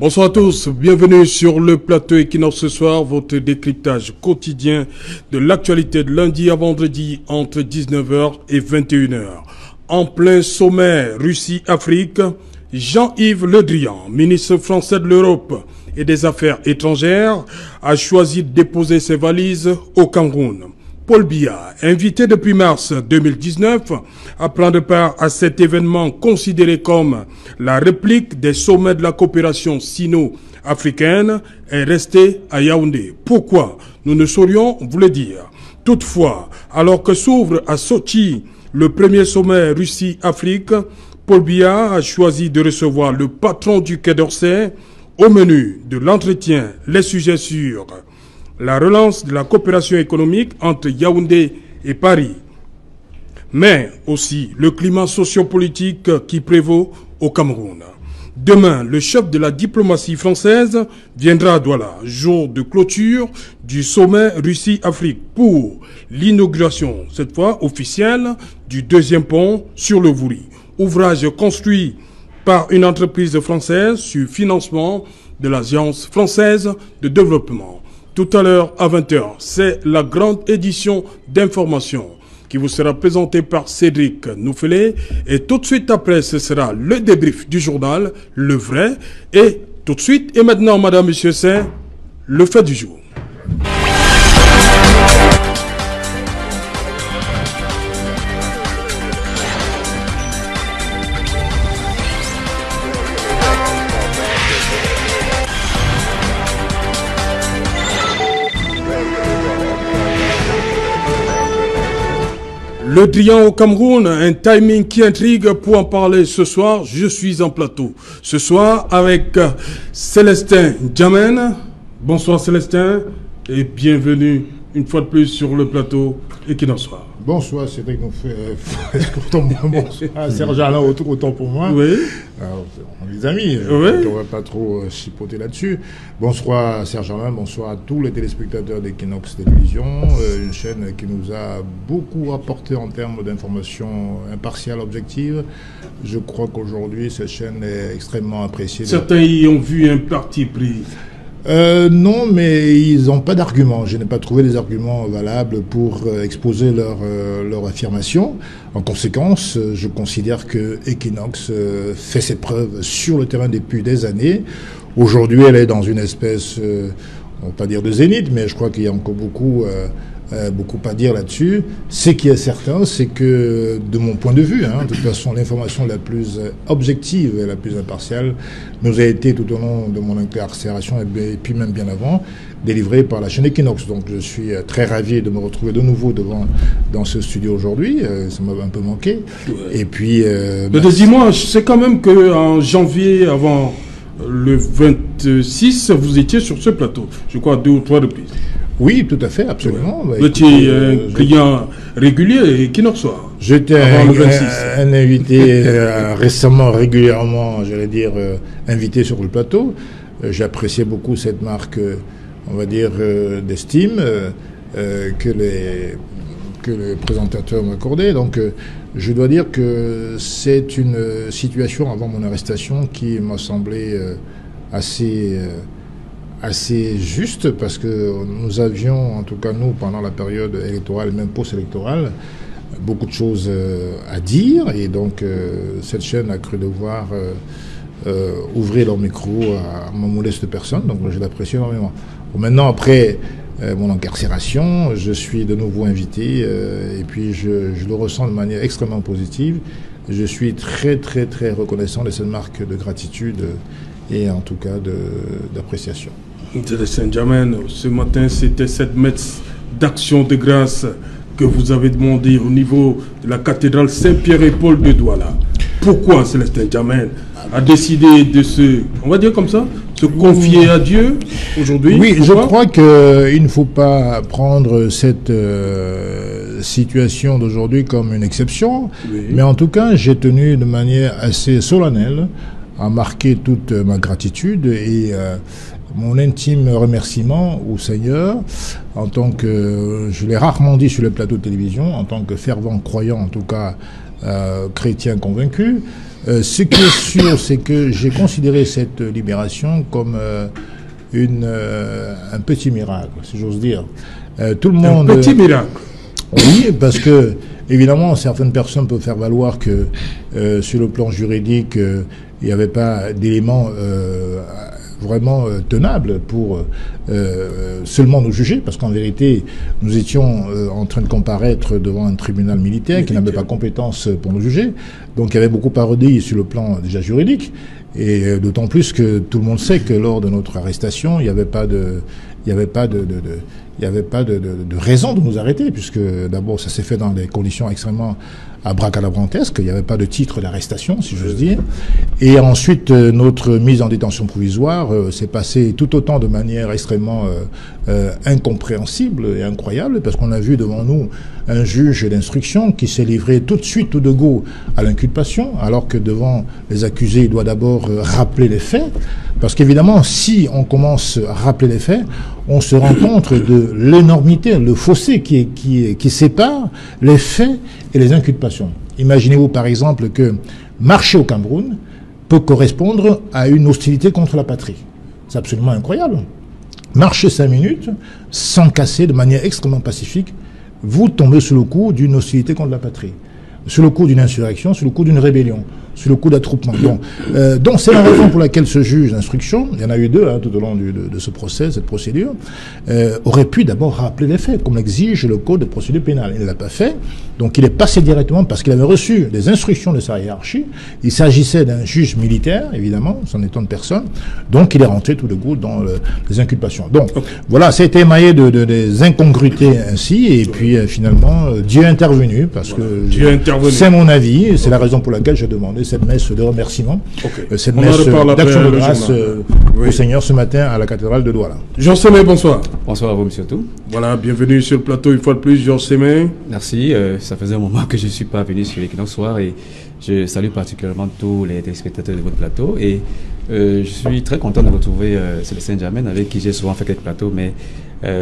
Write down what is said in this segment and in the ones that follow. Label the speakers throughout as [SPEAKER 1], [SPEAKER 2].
[SPEAKER 1] Bonsoir à tous, bienvenue sur le plateau Equinox ce soir, votre décryptage quotidien de l'actualité de lundi à vendredi entre 19h et 21h. En plein sommet Russie-Afrique, Jean-Yves Le Drian, ministre français de l'Europe et des Affaires étrangères, a choisi de déposer ses valises au Cameroun. Paul Biya, invité depuis mars 2019, à prendre part à cet événement considéré comme la réplique des sommets de la coopération sino-africaine, est resté à Yaoundé. Pourquoi? Nous ne saurions vous le dire. Toutefois, alors que s'ouvre à Sochi le premier sommet Russie-Afrique, Paul Biya a choisi de recevoir le patron du Quai d'Orsay. Au menu de l'entretien, les sujets sur la relance de la coopération économique entre Yaoundé et Paris, mais aussi le climat sociopolitique qui prévaut au Cameroun. Demain, le chef de la diplomatie française viendra à Douala, jour de clôture du sommet Russie-Afrique, pour l'inauguration, cette fois officielle, du deuxième pont sur le Vouri, ouvrage construit par une entreprise française sur financement de l'Agence française de développement. Tout à l'heure, à 20h, c'est la grande édition d'information qui vous sera présentée par Cédric Nouffelé. Et tout de suite après, ce sera le débrief du journal, le vrai. Et tout de suite, et maintenant, madame, monsieur, c'est le fait du jour. Le Drian au Cameroun, un timing qui intrigue. Pour en parler ce soir, je suis en plateau. Ce soir avec Célestin Djamen. Bonsoir Célestin et bienvenue une fois de plus sur le plateau Equinox Soir.
[SPEAKER 2] Bonsoir Cédric Nouffelé. Bonsoir Serge Alain, autant pour moi.
[SPEAKER 1] Oui.
[SPEAKER 2] Alors, on est des amis,
[SPEAKER 1] oui.
[SPEAKER 2] On ne va pas trop chipoter là-dessus. Bonsoir Serge Alain, bonsoir à tous les téléspectateurs d'Equinox Télévision, une chaîne qui nous a beaucoup apporté en termes d'informations impartiales, objectives. Je crois qu'aujourd'hui, cette chaîne est extrêmement appréciée.
[SPEAKER 1] Certains y ont vu un parti pris.
[SPEAKER 2] Non, mais ils n'ont pas d'arguments. Je n'ai pas trouvé des arguments valables pour exposer leur affirmation. En conséquence, je considère que Equinox fait ses preuves sur le terrain depuis des années. Aujourd'hui, elle est dans une espèce, on ne va pas dire de zénith, mais je crois qu'il y a encore beaucoup à dire là-dessus. Ce qui est certain, c'est que, de mon point de vue, de toute façon, l'information la plus objective et la plus impartiale nous a été, tout au long de mon incarcération, et puis même bien avant, délivrée par la chaîne Equinox. Donc je suis très ravi de me retrouver de nouveau dans ce studio aujourd'hui. Ça m'a un peu manqué. Et puis...
[SPEAKER 1] mais dis-moi, c'est quand même qu'en janvier, avant le 26, vous étiez sur ce plateau, je crois 2 ou 3 reprises.
[SPEAKER 2] Oui, tout à fait, absolument.
[SPEAKER 1] Vous étiez un client régulier Equinox Soir.
[SPEAKER 2] J'étais un invité récemment, régulièrement, j'allais dire, invité sur le plateau. J'appréciais beaucoup cette marque, on va dire, d'estime que le présentateur m'accordait. Donc, je dois dire que c'est une situation avant mon arrestation qui m'a semblé assez juste, parce que nous avions, en tout cas nous, pendant la période électorale, même post-électorale, beaucoup de choses à dire, et donc cette chaîne a cru devoir ouvrir leur micro à ma modeste personne, donc je l'apprécie énormément. Bon, maintenant, après mon incarcération, je suis de nouveau invité, et puis je le ressens de manière extrêmement positive. Je suis très très très reconnaissant de cette marque de gratitude et en tout cas d'appréciation.
[SPEAKER 1] De Saint-Germain, ce matin, c'était cette messe d'action de grâce que vous avez demandé au niveau de la cathédrale Saint-Pierre et Paul de Douala. Pourquoi Célestin Djamen a décidé de on va dire comme ça, se confier à Dieu aujourd'hui?
[SPEAKER 2] Oui, je crois qu'il ne faut pas prendre cette situation d'aujourd'hui comme une exception, oui. Mais en tout cas, j'ai tenu de manière assez solennelle à marquer toute ma gratitude mon intime remerciement au Seigneur, en tant que, je l'ai rarement dit sur le plateau de télévision, en tant que fervent croyant, en tout cas chrétien convaincu. Ce qui est sûr, c'est que j'ai considéré cette libération comme un petit miracle, si j'ose dire. Tout le monde.
[SPEAKER 1] Un petit miracle.
[SPEAKER 2] Oui, parce que évidemment, certaines personnes peuvent faire valoir que sur le plan juridique, il n'y avait pas d'éléments vraiment tenables pour seulement nous juger, parce qu'en vérité, nous étions en train de comparaître devant un tribunal militaire qui n'avait pas compétence pour nous juger. Donc il y avait beaucoup à redire sur le plan déjà juridique, et d'autant plus que tout le monde sait que lors de notre arrestation, il n'y avait pas de raison de nous arrêter, puisque d'abord ça s'est fait dans des conditions extrêmement abracadabrantesques, il n'y avait pas de titre d'arrestation, si j'ose dire. Et ensuite, notre mise en détention provisoire s'est passée tout autant de manière extrêmement incompréhensible et incroyable, parce qu'on a vu devant nous un juge d'instruction qui s'est livré tout de suite, tout de go, à l'inculpation, alors que devant les accusés, il doit d'abord rappeler les faits, parce qu'évidemment, si on commence à rappeler les faits, on se rend compte de l'énormité, le fossé qui sépare les faits et les inculpations. Imaginez-vous par exemple que marcher au Cameroun peut correspondre à une hostilité contre la patrie. C'est absolument incroyable. Marcher 5 minutes sans casser, de manière extrêmement pacifique, vous tombez sous le coup d'une hostilité contre la patrie, sous le coup d'une insurrection, sous le coup d'une rébellion, sous le coup d'attroupement. Donc c'est la raison pour laquelle ce juge d'instruction, il y en a eu deux tout au long de ce procès, cette procédure, aurait pu d'abord rappeler les faits, comme l'exige le code de procédure pénale. Il ne l'a pas fait, donc il est passé directement parce qu'il avait reçu des instructions de sa hiérarchie. Il s'agissait d'un juge militaire, évidemment, c'en étant de personne, donc il est rentré tout de go dans les inculpations. Donc voilà, ça a été émaillé des incongruités ainsi, et puis finalement Dieu est intervenu, parce que c'est mon avis, c'est la raison pour laquelle j'ai demandé cette messe de remerciement, cette messe d'action de grâce au Seigneur ce matin à la cathédrale de Douala.
[SPEAKER 1] Georges Sémé, bonsoir.
[SPEAKER 3] Bonsoir à vous, monsieur Tout.
[SPEAKER 1] Voilà, bienvenue sur le plateau une fois de plus, Georges Sémé.
[SPEAKER 3] Merci, ça faisait un moment que je ne suis pas venu sur l'Équinoxe Soir, et je salue particulièrement tous les téléspectateurs de votre plateau, et je suis très content de retrouver Célestin Djamène, avec qui j'ai souvent fait quelques plateaux, mais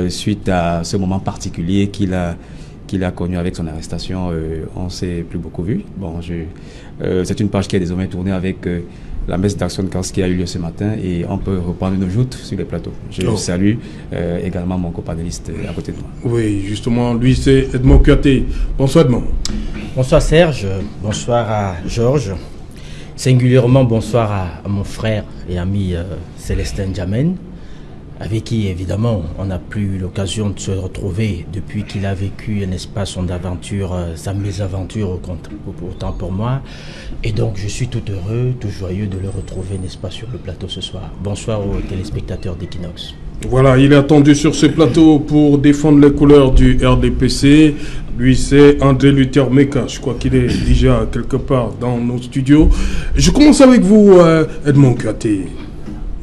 [SPEAKER 3] suite à ce moment particulier qu'il a connu avec son arrestation, on ne s'est plus beaucoup vu. Bon, c'est une page qui est désormais tournée avec la messe d'action de grâce qui a eu lieu ce matin, et on peut reprendre nos joutes sur les plateaux. Je salue également mon copanéliste à côté de moi. Oui,
[SPEAKER 1] justement, lui c'est Edmond Kouyaté. Bonsoir Edmond.
[SPEAKER 4] Bonsoir Serge, bonsoir à Georges, singulièrement bonsoir à mon frère et ami Célestin Djamène, avec qui, évidemment, on n'a plus eu l'occasion de se retrouver depuis qu'il a vécu, n'est-ce pas, son aventure, sa mésaventure, autant pour moi. Et donc, je suis tout heureux, tout joyeux de le retrouver, n'est-ce pas, sur le plateau ce soir. Bonsoir aux téléspectateurs d'Equinox.
[SPEAKER 1] Voilà, il est attendu sur ce plateau pour défendre les couleurs du RDPC. Lui, c'est André Luther Meka. Je crois qu'il est déjà quelque part dans nos studios. Je commence avec vous, Edmond Kouyaté.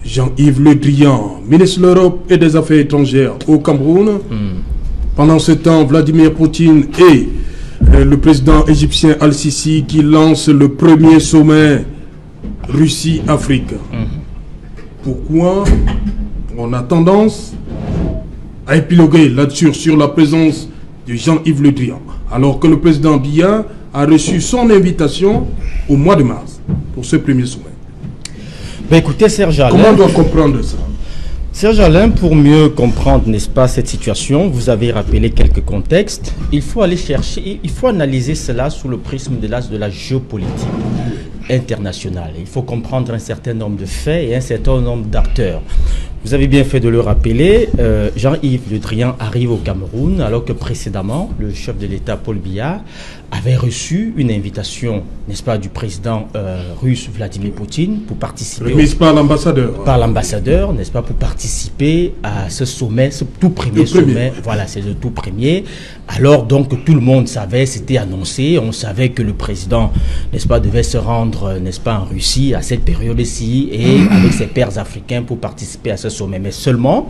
[SPEAKER 1] Jean-Yves Le Drian, ministre de l'Europe et des Affaires étrangères au Cameroun. Pendant ce temps, Vladimir Poutine et le président égyptien Al-Sisi qui lance le premier sommet Russie-Afrique. Pourquoi on a tendance à épiloguer là-dessus sur la présence de Jean-Yves Le Drian, alors que le président Biya a reçu son invitation au mois de mars pour ce premier sommet?
[SPEAKER 4] Ben écoutez, Serge Alain,
[SPEAKER 1] comment on doit comprendre ça?
[SPEAKER 4] Serge Alain, pour mieux comprendre, n'est-ce pas, cette situation, vous avez rappelé quelques contextes. Il faut aller chercher, il faut analyser cela sous le prisme de la géopolitique internationale. Il faut comprendre un certain nombre de faits et un certain nombre d'acteurs. Vous avez bien fait de le rappeler, Jean-Yves Le Drian arrive au Cameroun alors que précédemment, le chef de l'État Paul Biya avait reçu une invitation, n'est-ce pas, du président russe Vladimir Poutine pour participer...
[SPEAKER 1] Remise par l'ambassadeur.
[SPEAKER 4] Par l'ambassadeur, n'est-ce pas, pour participer à ce sommet, ce tout premier sommet. Voilà, c'est le tout premier. Alors donc tout le monde savait, c'était annoncé, on savait que le président, n'est-ce pas, devait se rendre, n'est-ce pas, en Russie à cette période-ci et avec ses pairs africains pour participer à ce sommet. Mais seulement,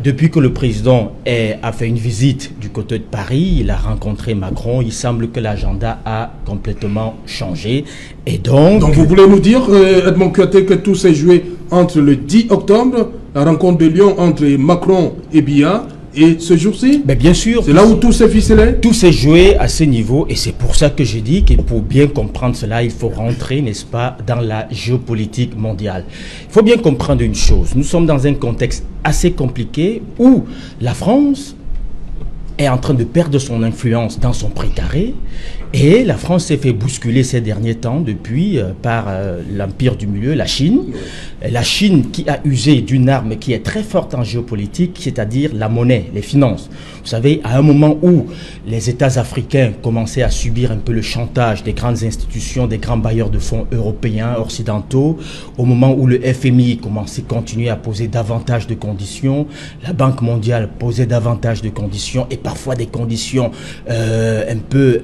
[SPEAKER 4] depuis que le président a fait une visite du côté de Paris, il a rencontré Macron, il semble que l'agenda a complètement changé. Et donc...
[SPEAKER 1] Donc vous voulez nous dire, Edmond Kouyaté, que tout s'est joué entre le 10 octobre la rencontre de Lyon entre Macron et Biya. Et ce jour-ci,
[SPEAKER 4] bien sûr,
[SPEAKER 1] c'est là où tout s'est ficelé.
[SPEAKER 4] Tout s'est joué à ce niveau et c'est pour ça que je dis que pour bien comprendre cela, il faut rentrer, n'est-ce pas, dans la géopolitique mondiale. Il faut bien comprendre une chose, nous sommes dans un contexte assez compliqué où la France est en train de perdre son influence dans son précaré et la France s'est fait bousculer ces derniers temps depuis par l'empire du milieu, la Chine. La Chine qui a usé d'une arme qui est très forte en géopolitique, c'est-à-dire la monnaie, les finances. Vous savez, à un moment où les États africains commençaient à subir un peu le chantage des grandes institutions, des grands bailleurs de fonds européens, occidentaux, au moment où le FMI continuait à poser davantage de conditions, la Banque mondiale posait davantage de conditions et parfois des conditions un peu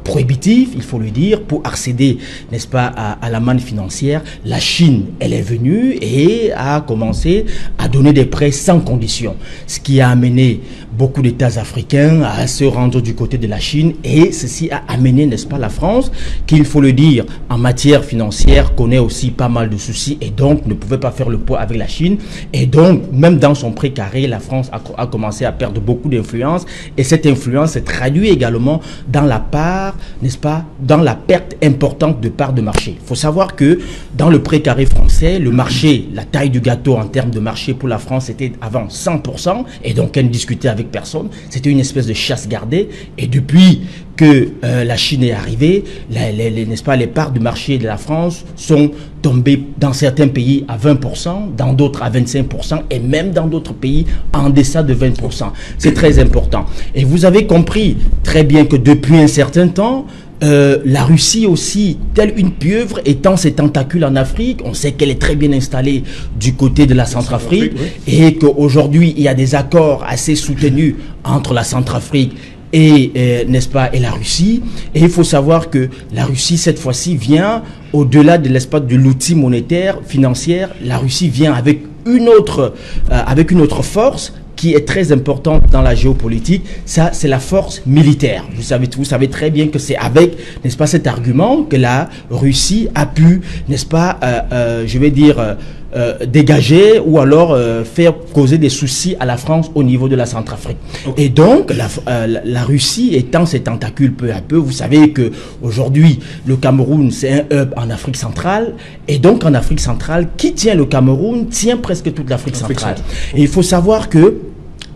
[SPEAKER 4] prohibitif, il faut le dire, pour accéder, n'est-ce pas, à la manne financière. La Chine, elle est venue et a commencé à donner des prêts sans condition, ce qui a amené beaucoup d'États africains à se rendre du côté de la Chine et ceci a amené, n'est-ce pas, la France, qui, il faut le dire, en matière financière, connaît aussi pas mal de soucis et donc ne pouvait pas faire le poids avec la Chine et donc, même dans son précaré, la France a commencé à perdre beaucoup d'influence et cette influence se traduit également dans la part, n'est-ce pas, dans la perte importante de parts de marché. Il faut savoir que dans le précaré français, le marché, la taille du gâteau en termes de marché pour la France était avant 100% et donc elle ne discutait avec personne. C'était une espèce de chasse gardée et depuis que la Chine est arrivée, n'est-ce pas, les parts de marché de la France sont tombées dans certains pays à 20%, dans d'autres à 25% et même dans d'autres pays en deçà de 20%. C'est très important. Et vous avez compris très bien que depuis un certain temps, la Russie aussi, telle une pieuvre, étend ses tentacules en Afrique. On sait qu'elle est très bien installée du côté de la Centrafrique et qu'aujourd'hui, il y a des accords assez soutenus entre la Centrafrique et n'est-ce pas, et la Russie. Et il faut savoir que la Russie, cette fois-ci, vient au-delà de l'espace de l'outil monétaire, financière. La Russie vient avec une autre force qui est très importante dans la géopolitique, ça c'est la force militaire. Vous savez très bien que c'est avec, n'est-ce pas, cet argument que la Russie a pu, n'est-ce pas, je vais dire, dégager ou alors faire causer des soucis à la France au niveau de la Centrafrique. Okay. Et donc, la Russie étend ses tentacules peu à peu. Vous savez que aujourd'hui le Cameroun, c'est un hub en Afrique centrale. Et donc, en Afrique centrale, qui tient le Cameroun tient presque toute l'Afrique centrale. Et il faut savoir que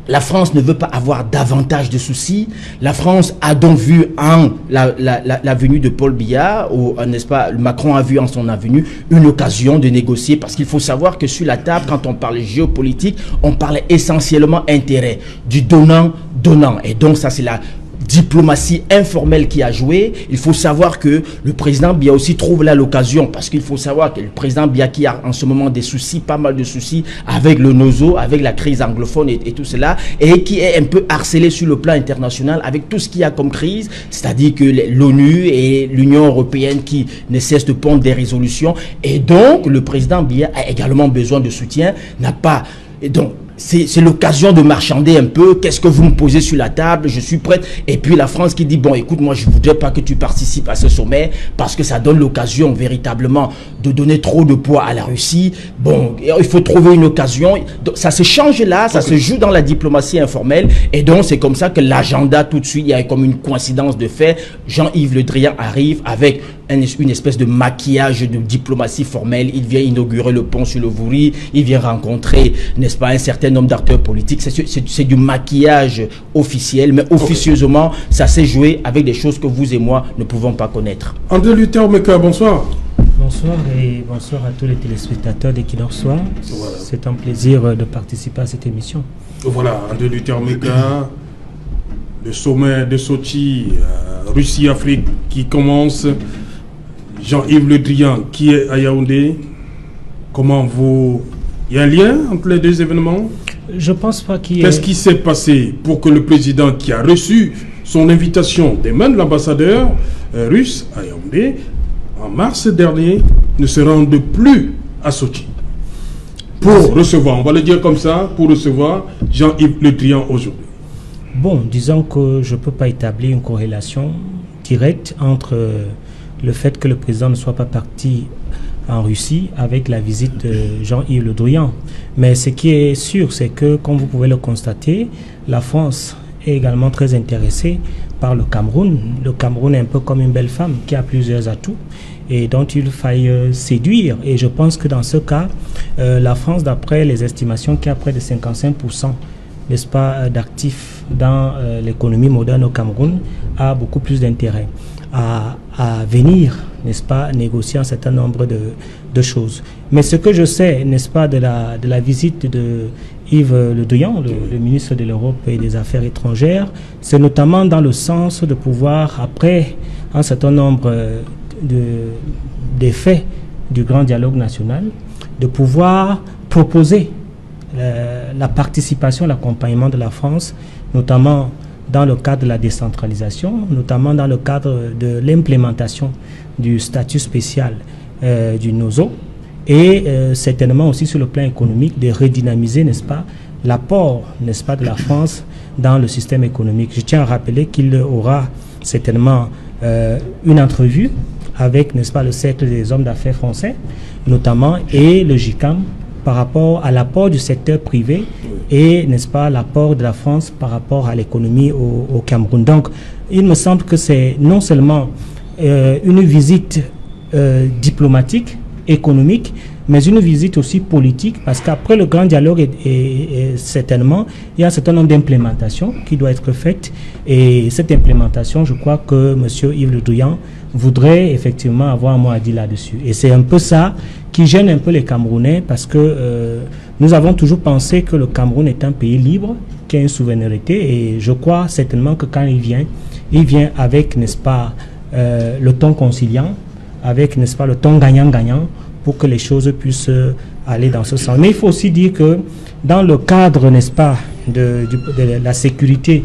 [SPEAKER 4] la France ne veut pas avoir davantage de soucis. La France a donc vu en la venue de Paul Biya, n'est-ce pas, Macron a vu en son venue une occasion de négocier, parce qu'il faut savoir que sur la table, quand on parle géopolitique, on parle essentiellement intérêt, du donnant-donnant. Et donc ça, c'est la diplomatie informelle qui a joué. Il faut savoir que le président Biya aussi trouve là l'occasion, parce qu'il faut savoir que le président Biya qui a en ce moment des soucis, pas mal de soucis avec le NOZO, avec la crise anglophone et tout cela, et qui est un peu harcelé sur le plan international avec tout ce qu'il y a comme crise, c'est-à-dire que l'ONU et l'Union européenne qui ne cessent de prendre des résolutions, et donc le président Biya a également besoin de soutien, n'a pas... Et donc, c'est l'occasion de marchander un peu. Qu'est-ce que vous me posez sur la table? Je suis prête. Et puis la France qui dit, bon, écoute, moi, je ne voudrais pas que tu participes à ce sommet parce que ça donne l'occasion véritablement de donner trop de poids à la Russie. Bon, il faut trouver une occasion. Donc, ça se change là, ça se joue dans la diplomatie informelle. Et donc, c'est comme ça que l'agenda, tout de suite, il y a comme une coïncidence de fait. Jean-Yves Le Drian arrive avec une espèce de maquillage de diplomatie formelle. Il vient inaugurer le pont sur le Vouri. Il vient rencontrer, n'est-ce pas, un certain nombre d'acteurs politiques. C'est du maquillage officiel, mais officieusement, ça s'est joué avec des choses que vous et moi ne pouvons pas connaître.
[SPEAKER 1] André Luther Meka, bonsoir.
[SPEAKER 5] Bonsoir et bonsoir à tous les téléspectateurs d'Equinox Soir. Voilà. C'est un plaisir de participer à cette émission.
[SPEAKER 1] Voilà, André Luther Meka, le sommet de Sochi, Russie-Afrique qui commence. Jean-Yves Le Drian qui est à Yaoundé. Comment vous... Il y a un lien entre les deux événements?
[SPEAKER 5] Je pense pas qu'il y ait...
[SPEAKER 1] Qu'est-ce qui s'est passé pour que le président qui a reçu son invitation des mains de l'ambassadeur russe à Yaoundé en mars dernier ne se rende plus à Sochi pour recevoir, on va le dire comme ça, pour recevoir Jean-Yves Le Drian aujourd'hui?
[SPEAKER 5] Bon, disons que je ne peux pas établir une corrélation directe entre le fait que le président ne soit pas parti en Russie avec la visite de Jean-Yves Le Drian. Mais ce qui est sûr, c'est que, comme vous pouvez le constater, la France est également très intéressée par le Cameroun. Le Cameroun est un peu comme une belle femme qui a plusieurs atouts et dont il faille séduire. Et je pense que dans ce cas, la France, d'après les estimations, qui a près de 55%, n'est-ce pas, d'actifs dans l'économie moderne au Cameroun, a beaucoup plus d'intérêt à venir, n'est-ce pas, négocier un certain nombre de choses. Mais ce que je sais, n'est-ce pas, de la visite de Yves Le Drian, le ministre de l'Europe et des Affaires étrangères, c'est notamment dans le sens de pouvoir, après un certain nombre d'effets du grand dialogue national, de pouvoir proposer la participation, l'accompagnement de la France, notamment dans le cadre de la décentralisation, notamment dans le cadre de l'implémentation du statut spécial du NOZO, et certainement aussi sur le plan économique de redynamiser, n'est-ce pas, l'apport, n'est-ce pas, de la France dans le système économique. Je tiens à rappeler qu'il aura certainement une entrevue avec, n'est-ce pas, le cercle des hommes d'affaires français, notamment, et le GICAM, par rapport à l'apport du secteur privé et, n'est-ce pas, l'apport de la France par rapport à l'économie au Cameroun. Donc, il me semble que c'est non seulement une visite diplomatique, économique, mais une visite aussi politique, parce qu'après le grand dialogue, certainement, il y a un certain nombre d'implémentations qui doivent être faites, et cette implémentation, je crois que M. Yves Le Drian voudrait effectivement avoir un mot à dire là-dessus. Et c'est un peu ça qui gêne un peu les Camerounais, parce que nous avons toujours pensé que le Cameroun est un pays libre, qui a une souveraineté, et je crois certainement que quand il vient avec, n'est-ce pas, le ton conciliant, avec, n'est-ce pas, le ton gagnant-gagnant, pour que les choses puissent aller dans ce sens. Mais il faut aussi dire que dans le cadre, n'est-ce pas, de la sécurité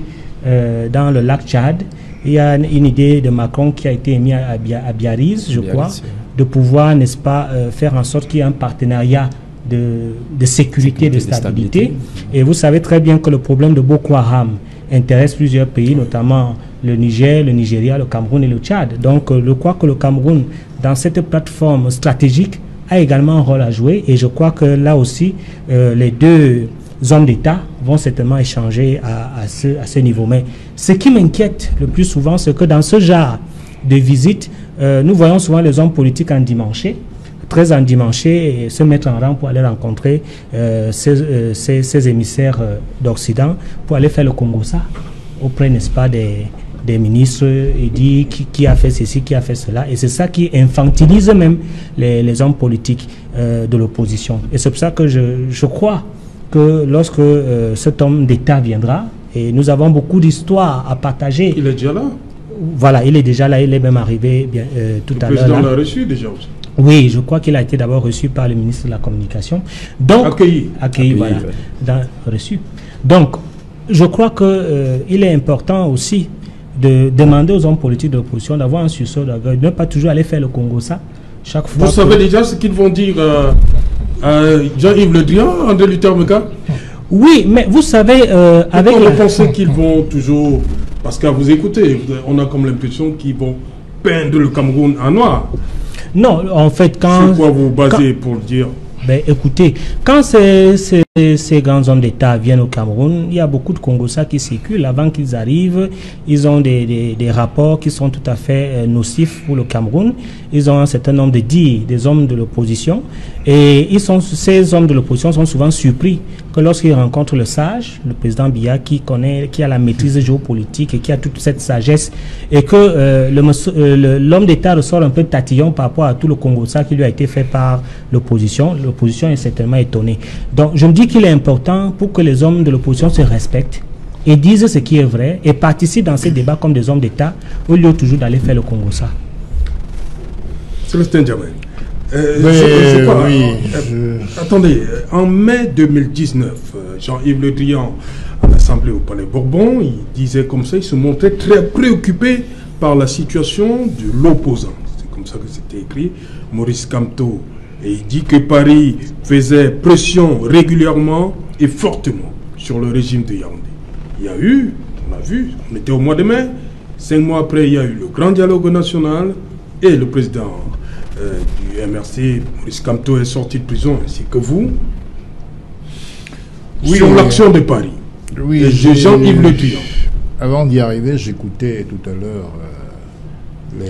[SPEAKER 5] dans le lac Tchad, il y a une idée de Macron qui a été émise à Biarritz, je crois, de pouvoir, n'est-ce pas, faire en sorte qu'il y ait un partenariat de sécurité, de stabilité. Et vous savez très bien que le problème de Boko Haram intéresse plusieurs pays, notamment le Niger, le Nigeria, le Cameroun et le Tchad. Donc, je crois que le Cameroun, dans cette plateforme stratégique, a également un rôle à jouer. Et je crois que là aussi, les deux hommes d'État vont certainement échanger à ce niveau. Mais ce qui m'inquiète le plus souvent, c'est que dans ce genre de visite, nous voyons souvent les hommes politiques endimanchés, très endimanchés, et se mettre en rang pour aller rencontrer ces émissaires d'Occident, pour aller faire le Congo-Ça auprès, n'est-ce pas, des ministres, et dire qui a fait ceci, qui a fait cela. Et c'est ça qui infantilise même les hommes politiques de l'opposition. Et c'est pour ça que je crois que lorsque cet homme d'État viendra, et nous avons beaucoup d'histoires à partager. Il est déjà là? Voilà, il est déjà là, il est même arrivé tout à l'heure. Le président l'a reçu déjà aussi? Oui, je crois qu'il a été d'abord reçu par le ministre de la Communication. Donc, accueilli, voilà, reçu. Donc, je crois qu'il est important aussi de demander aux hommes politiques de l'opposition d'avoir un sursaut d'orgueil, de ne pas toujours aller faire le Congo-Ça chaque fois. Vous savez déjà ce qu'ils vont dire Jean-Yves Le Drian, André Luther Meka? Oui, mais vous savez, avec... On pensait qu'ils vont toujours... Parce qu'à vous écouter, on a comme l'impression qu'ils vont peindre le Cameroun en noir. Non, en fait, quand... Sur quoi vous basez pour le dire? Ben, écoutez, quand ces grands hommes d'État viennent au Cameroun, il y a beaucoup de Congolais qui circulent. Avant qu'ils arrivent, ils ont des rapports qui sont tout à fait nocifs pour le Cameroun. Ils ont un certain nombre de dires des hommes de l'opposition. Et ces hommes de l'opposition sont souvent surpris que lorsqu'ils rencontrent le sage, le président Biya, qui a la maîtrise géopolitique et qui a toute cette sagesse, et que l'homme d'État ressort un peu tatillon par rapport à tout le Congo-Ça qui lui a été fait par l'opposition. L'opposition est certainement étonnée. Donc, je me dis qu'il est important pour que les hommes de l'opposition se respectent et disent ce qui est vrai et participent dans ces débats comme des hommes d'État au lieu toujours d'aller faire le Congo-Ça. Célestin Djamel. Attendez, en mai 2019, Jean-Yves Le Drian, à l'Assemblée au Palais Bourbon, il disait comme ça, il se montrait très préoccupé par la situation de l'opposant. C'est comme ça que c'était écrit, Maurice Kamto. Et il dit que Paris faisait pression régulièrement et fortement sur le régime de Yaoundé. Il y a eu, on a vu, on était au mois de mai, 5 mois après, il y a eu le grand dialogue national et le président
[SPEAKER 1] du MRC, Maurice Kamto, est sorti de prison, ainsi que vous. Oui, sur l'action de Paris.
[SPEAKER 2] Oui,
[SPEAKER 1] et Jean-Yves Le Drian.
[SPEAKER 2] Avant d'y arriver, j'écoutais tout à l'heure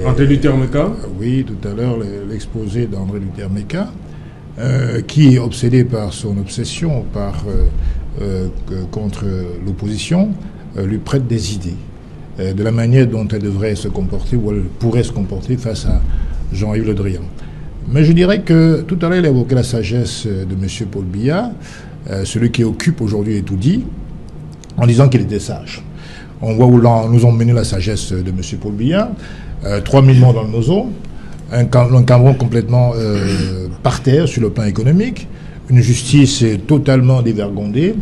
[SPEAKER 1] André Luther Meka.
[SPEAKER 2] Oui, tout à l'heure, l'exposé d'André Luther Meka, qui est obsédé par son obsession contre l'opposition, lui prête des idées de la manière dont elle devrait se comporter ou elle pourrait se comporter face à Jean-Yves Le Drian. Mais je dirais que tout à l'heure, il a évoqué la sagesse de M. Paul Biya, celui qui occupe aujourd'hui et tout dit, en disant qu'il était sage. On voit où nous ont mené la sagesse de M. Paul Biya, 3000 morts dans le Nozo, un Cameroun complètement par terre sur le plan économique, une justice totalement dévergondée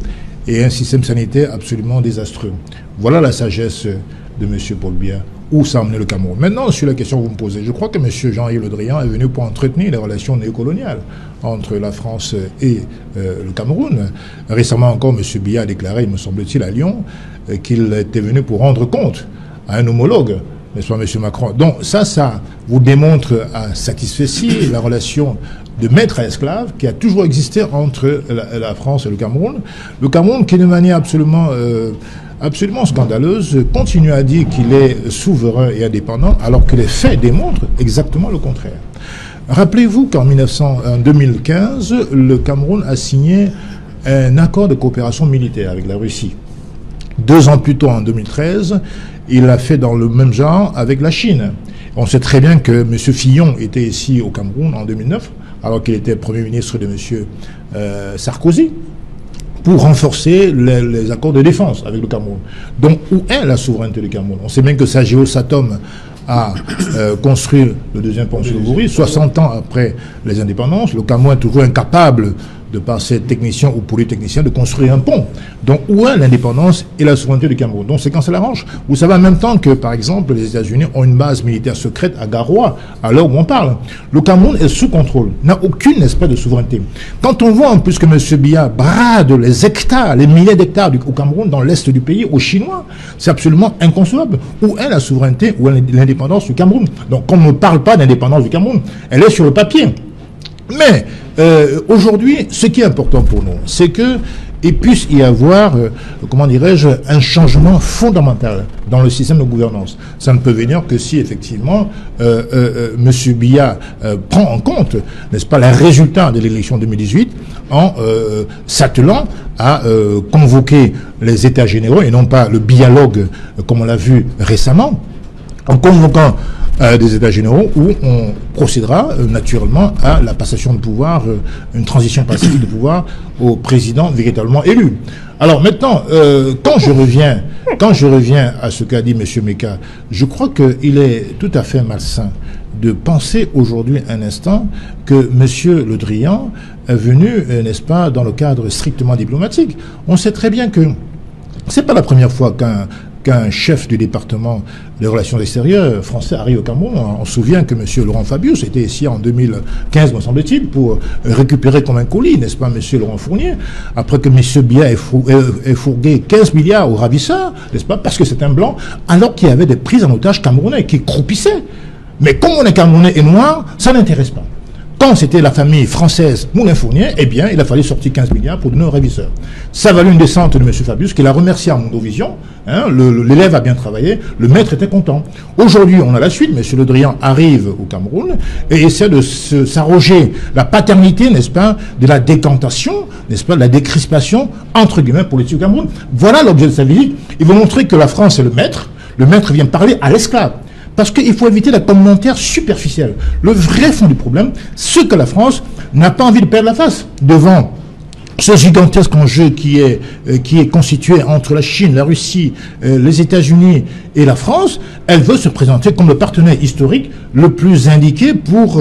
[SPEAKER 2] et un système sanitaire absolument désastreux. Voilà la sagesse de M. Paul Biya. Où ça a amené le Cameroun. Maintenant, sur la question que vous me posez, je crois que M. Jean-Yves Le Drian est venu pour entretenir les relations néocoloniales entre la France et le Cameroun. Récemment encore, M. Biya a déclaré, il me semble-t-il, à Lyon, qu'il était venu pour rendre compte à un homologue, n'est-ce pas, M. Macron. Donc ça vous démontre à satisfecit la relation de maître à esclave qui a toujours existé entre la France et le Cameroun. Le Cameroun qui, de manière absolument scandaleuse, continue à dire qu'il est souverain et indépendant, alors que les faits démontrent exactement le contraire. Rappelez-vous qu'en 2015, le Cameroun a signé un accord de coopération militaire avec la Russie. 2 ans plus tôt, en 2013, il l'a fait dans le même genre avec la Chine. On sait très bien que M. Fillon était ici au Cameroun en 2009, alors qu'il était Premier ministre de M. Sarkozy, pour renforcer les accords de défense avec le Cameroun. Donc, où est la souveraineté du Cameroun? On sait bien que Sageo Satom a construit le deuxième pont sur le Bourri, 60 ans après les indépendances. Le Cameroun est toujours incapable, de par ses techniciens ou polytechniciens, de construire un pont. Donc, où est l'indépendance et la souveraineté du Cameroun? Donc, c'est quand ça l'arrange. Vous savez en même temps que, par exemple, les États-Unis ont une base militaire secrète à Garoua, à l'heure où on parle. Le Cameroun est sous contrôle, n'a aucune espèce de souveraineté. Quand on voit en plus que M. Biya brade les hectares, les milliers d'hectares au Cameroun, dans l'est du pays, aux Chinois, c'est absolument inconcevable. Où est la souveraineté, où est l'indépendance du Cameroun? Donc, on ne parle pas d'indépendance du Cameroun, elle est sur le papier. Mais aujourd'hui, ce qui est important pour nous, c'est qu'il puisse y avoir, comment dirais-je, un changement fondamental dans le système de gouvernance. Ça ne peut venir que si, effectivement, M. Biya prend en compte, n'est-ce pas, les résultats de l'élection 2018 en s'attelant à convoquer les États généraux et non pas le dialogue, comme on l'a vu récemment, en convoquant des États généraux où on procédera naturellement à la passation de pouvoir, une transition pacifique de pouvoir au président véritablement élu. Alors maintenant, quand je reviens à ce qu'a dit M. Meka, je crois qu'il est tout à fait malsain de penser aujourd'hui un instant que M. Le Drian est venu, n'est-ce pas, dans le cadre strictement diplomatique. On sait très bien que c'est pas la première fois qu'un chef du département des relations extérieures français arrive au Cameroun. On se souvient que M. Laurent Fabius était ici en 2015, me semble-t-il, pour récupérer comme un colis, n'est-ce pas, M. Laurent Fournier, après que M. Biya ait fourgué 15 milliards aux ravisseurs, n'est-ce pas, parce que c'est un blanc, alors qu'il y avait des prises en otage camerounais qui croupissaient. Mais comme on est camerounais et noir, ça n'intéresse pas. Quand c'était la famille française Moulin Fournier, eh bien, il a fallu sortir 15 milliards pour donner aux ravisseurs. Ça a valu une descente de M. Fabius, qu'il a remercié à Mondovision. Hein, l'élève a bien travaillé, le maître était content. Aujourd'hui, on a la suite. M. Le Drian arrive au Cameroun et essaie de s'arroger la paternité, n'est-ce pas, de la décantation, n'est-ce pas, de la décrispation, entre guillemets, politique au Cameroun. Voilà l'objet de sa visite. Il veut montrer que la France est le maître. Le maître vient parler à l'esclave. Parce qu'il faut éviter la commentaire superficielle. Le vrai fond du problème, c'est que la France n'a pas envie de perdre la face devant ce gigantesque enjeu qui est constitué entre la Chine, la Russie, les États-Unis et la France. Elle veut se présenter comme le partenaire historique le plus indiqué pour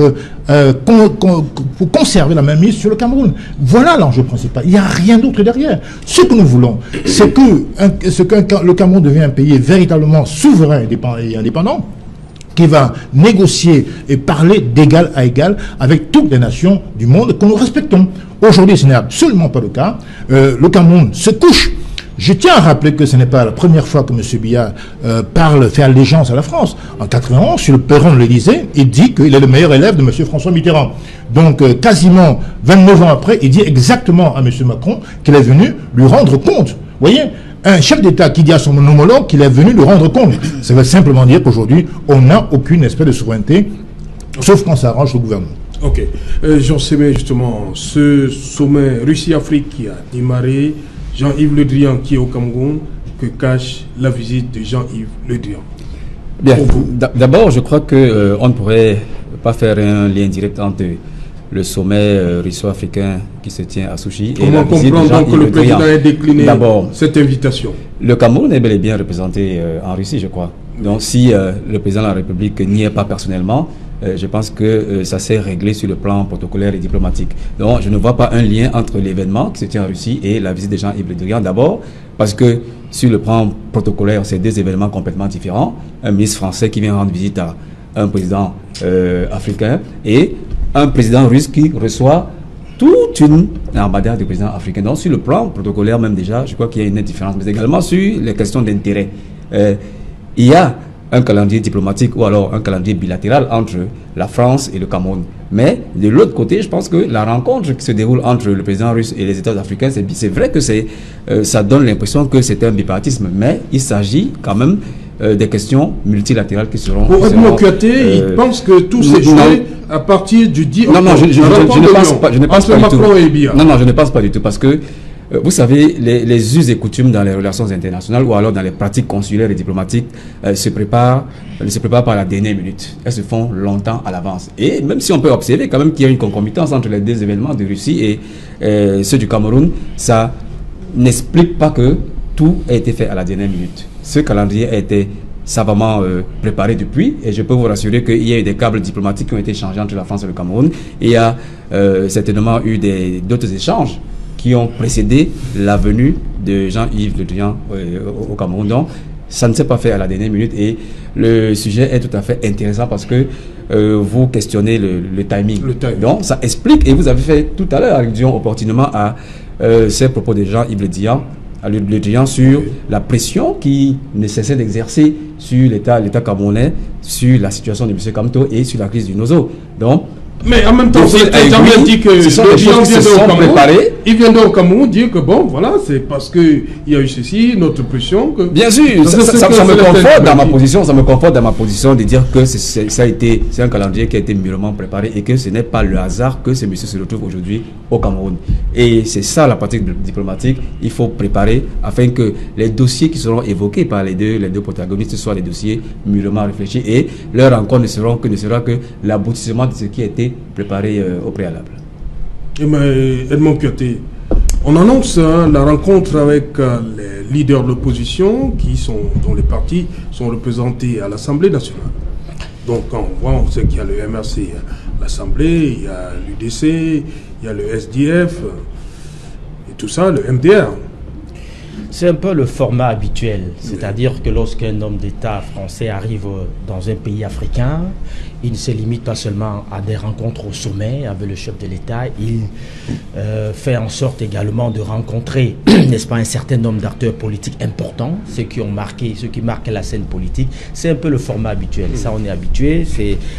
[SPEAKER 2] conserver la mainmise sur le Cameroun. Voilà l'enjeu principal. Il n'y a rien d'autre derrière. Ce que nous voulons, c'est que le Cameroun devienne un pays véritablement souverain et indépendant, qui va négocier et parler d'égal à égal avec toutes les nations du monde que nous respectons. Aujourd'hui, ce n'est absolument pas le cas. Le Cameroun se couche. Je tiens à rappeler que ce n'est pas la première fois que M. Biya fait allégeance à la France. En 91, sur le perron de l'Élysée, il dit qu'il est le meilleur élève de M. François Mitterrand. Donc, quasiment 29 ans après, il dit exactement à M. Macron qu'il est venu lui rendre compte. Vous voyez, un chef d'État qui dit à son homologue qu'il est venu lui rendre compte. Ça veut simplement dire qu'aujourd'hui, on n'a aucune espèce de souveraineté, sauf quand ça arrange le gouvernement.
[SPEAKER 1] Ok. Jean Sémé, justement, ce sommet Russie-Afrique qui a démarré, Jean-Yves Le Drian qui est au Cameroun, que cache la visite de Jean-Yves Le Drian?
[SPEAKER 3] Bien, d'abord, je crois qu'on ne pourrait pas faire un lien direct entre le sommet russo-africain qui se tient à Souchi et la visite de Jean-Yves
[SPEAKER 1] que le président ait décliné
[SPEAKER 3] d'abord
[SPEAKER 1] cette invitation?
[SPEAKER 3] Le Cameroun est bel et bien représenté en Russie, je crois. Donc si le président de la République n'y est pas personnellement, je pense que ça s'est réglé sur le plan protocolaire et diplomatique. Donc je ne vois pas un lien entre l'événement qui se tient en Russie et la visite de Jean-Yves Le Drian. D'abord parce que sur le plan protocolaire, c'est deux événements complètement différents. Un ministre français qui vient rendre visite à un président africain et un président russe qui reçoit toute une armada de présidents africains. Donc sur le plan protocolaire même déjà, je crois qu'il y a une différence. Mais également sur les questions d'intérêt. Il y a un calendrier diplomatique ou alors un calendrier bilatéral entre la France et le Cameroun. Mais de l'autre côté, je pense que la rencontre qui se déroule entre le président russe et les États africains, c'est vrai que ça donne l'impression que c'est un bipartisme, mais il s'agit quand même des questions multilatérales qui seront...
[SPEAKER 1] Pour Edmond Kouyaté, il pense que tout s'est joué à partir du 10 octobre.
[SPEAKER 3] Non, je ne pense pas du tout.
[SPEAKER 1] Macron et Biya.
[SPEAKER 3] Non, je ne pense pas du tout, parce que vous savez, les us et coutumes dans les relations internationales ou alors dans les pratiques consulaires et diplomatiques ne se préparent pas à la dernière minute. Elles se font longtemps à l'avance. Et même si on peut observer quand même qu'il y a une concomitance entre les deux événements de Russie et ceux du Cameroun, ça n'explique pas que tout a été fait à la dernière minute. Ce calendrier a été savamment préparé depuis, et je peux vous rassurer qu'il y a eu des câbles diplomatiques qui ont été échangés entre la France et le Cameroun, et il y a certainement eu d'autres échanges qui ont précédé la venue de Jean-Yves Le Drian au Cameroun. Donc, ça ne s'est pas fait à la dernière minute, et le sujet est tout à fait intéressant parce que vous questionnez le timing. Donc, ça explique, et vous avez fait tout à l'heure allusion opportunément à ces propos de Jean-Yves Le Drian sur la pression qui ne cessait d'exercer sur l'État camerounais, sur la situation de M. Kamto et sur la crise du Nozo. Donc,
[SPEAKER 1] mais en même temps, Jamel dit que Le Drian il vient au Cameroun dire que bon, voilà, c'est parce qu'il y a eu ceci, notre pression. Que
[SPEAKER 3] bien sûr, ça me conforte dans ma position, de dire que c'est un calendrier qui a été mûrement préparé et que ce n'est pas le hasard que ces messieurs se retrouvent aujourd'hui au Cameroun. Et c'est ça la pratique diplomatique, il faut préparer afin que les dossiers qui seront évoqués par les deux protagonistes soient des dossiers mûrement réfléchis et leur rencontre ne sera que l'aboutissement de ce qui a été préparé au préalable.
[SPEAKER 1] Edmond Kouyaté, on annonce la rencontre avec les leaders de l'opposition dont les partis sont représentés à l'Assemblée nationale. Donc on sait qu'il y a le MRC à l'Assemblée, il y a l'UDC, il y a le SDF et tout ça, le MDR.
[SPEAKER 4] C'est un peu le format habituel, c'est-à-dire que lorsqu'un homme d'État français arrive dans un pays africain, il ne se limite pas seulement à des rencontres au sommet avec le chef de l'État, il fait en sorte également de rencontrer, n'est-ce pas, un certain nombre d'acteurs politiques importants, ceux qui marquent la scène politique. C'est un peu le format habituel, ça on est habitué.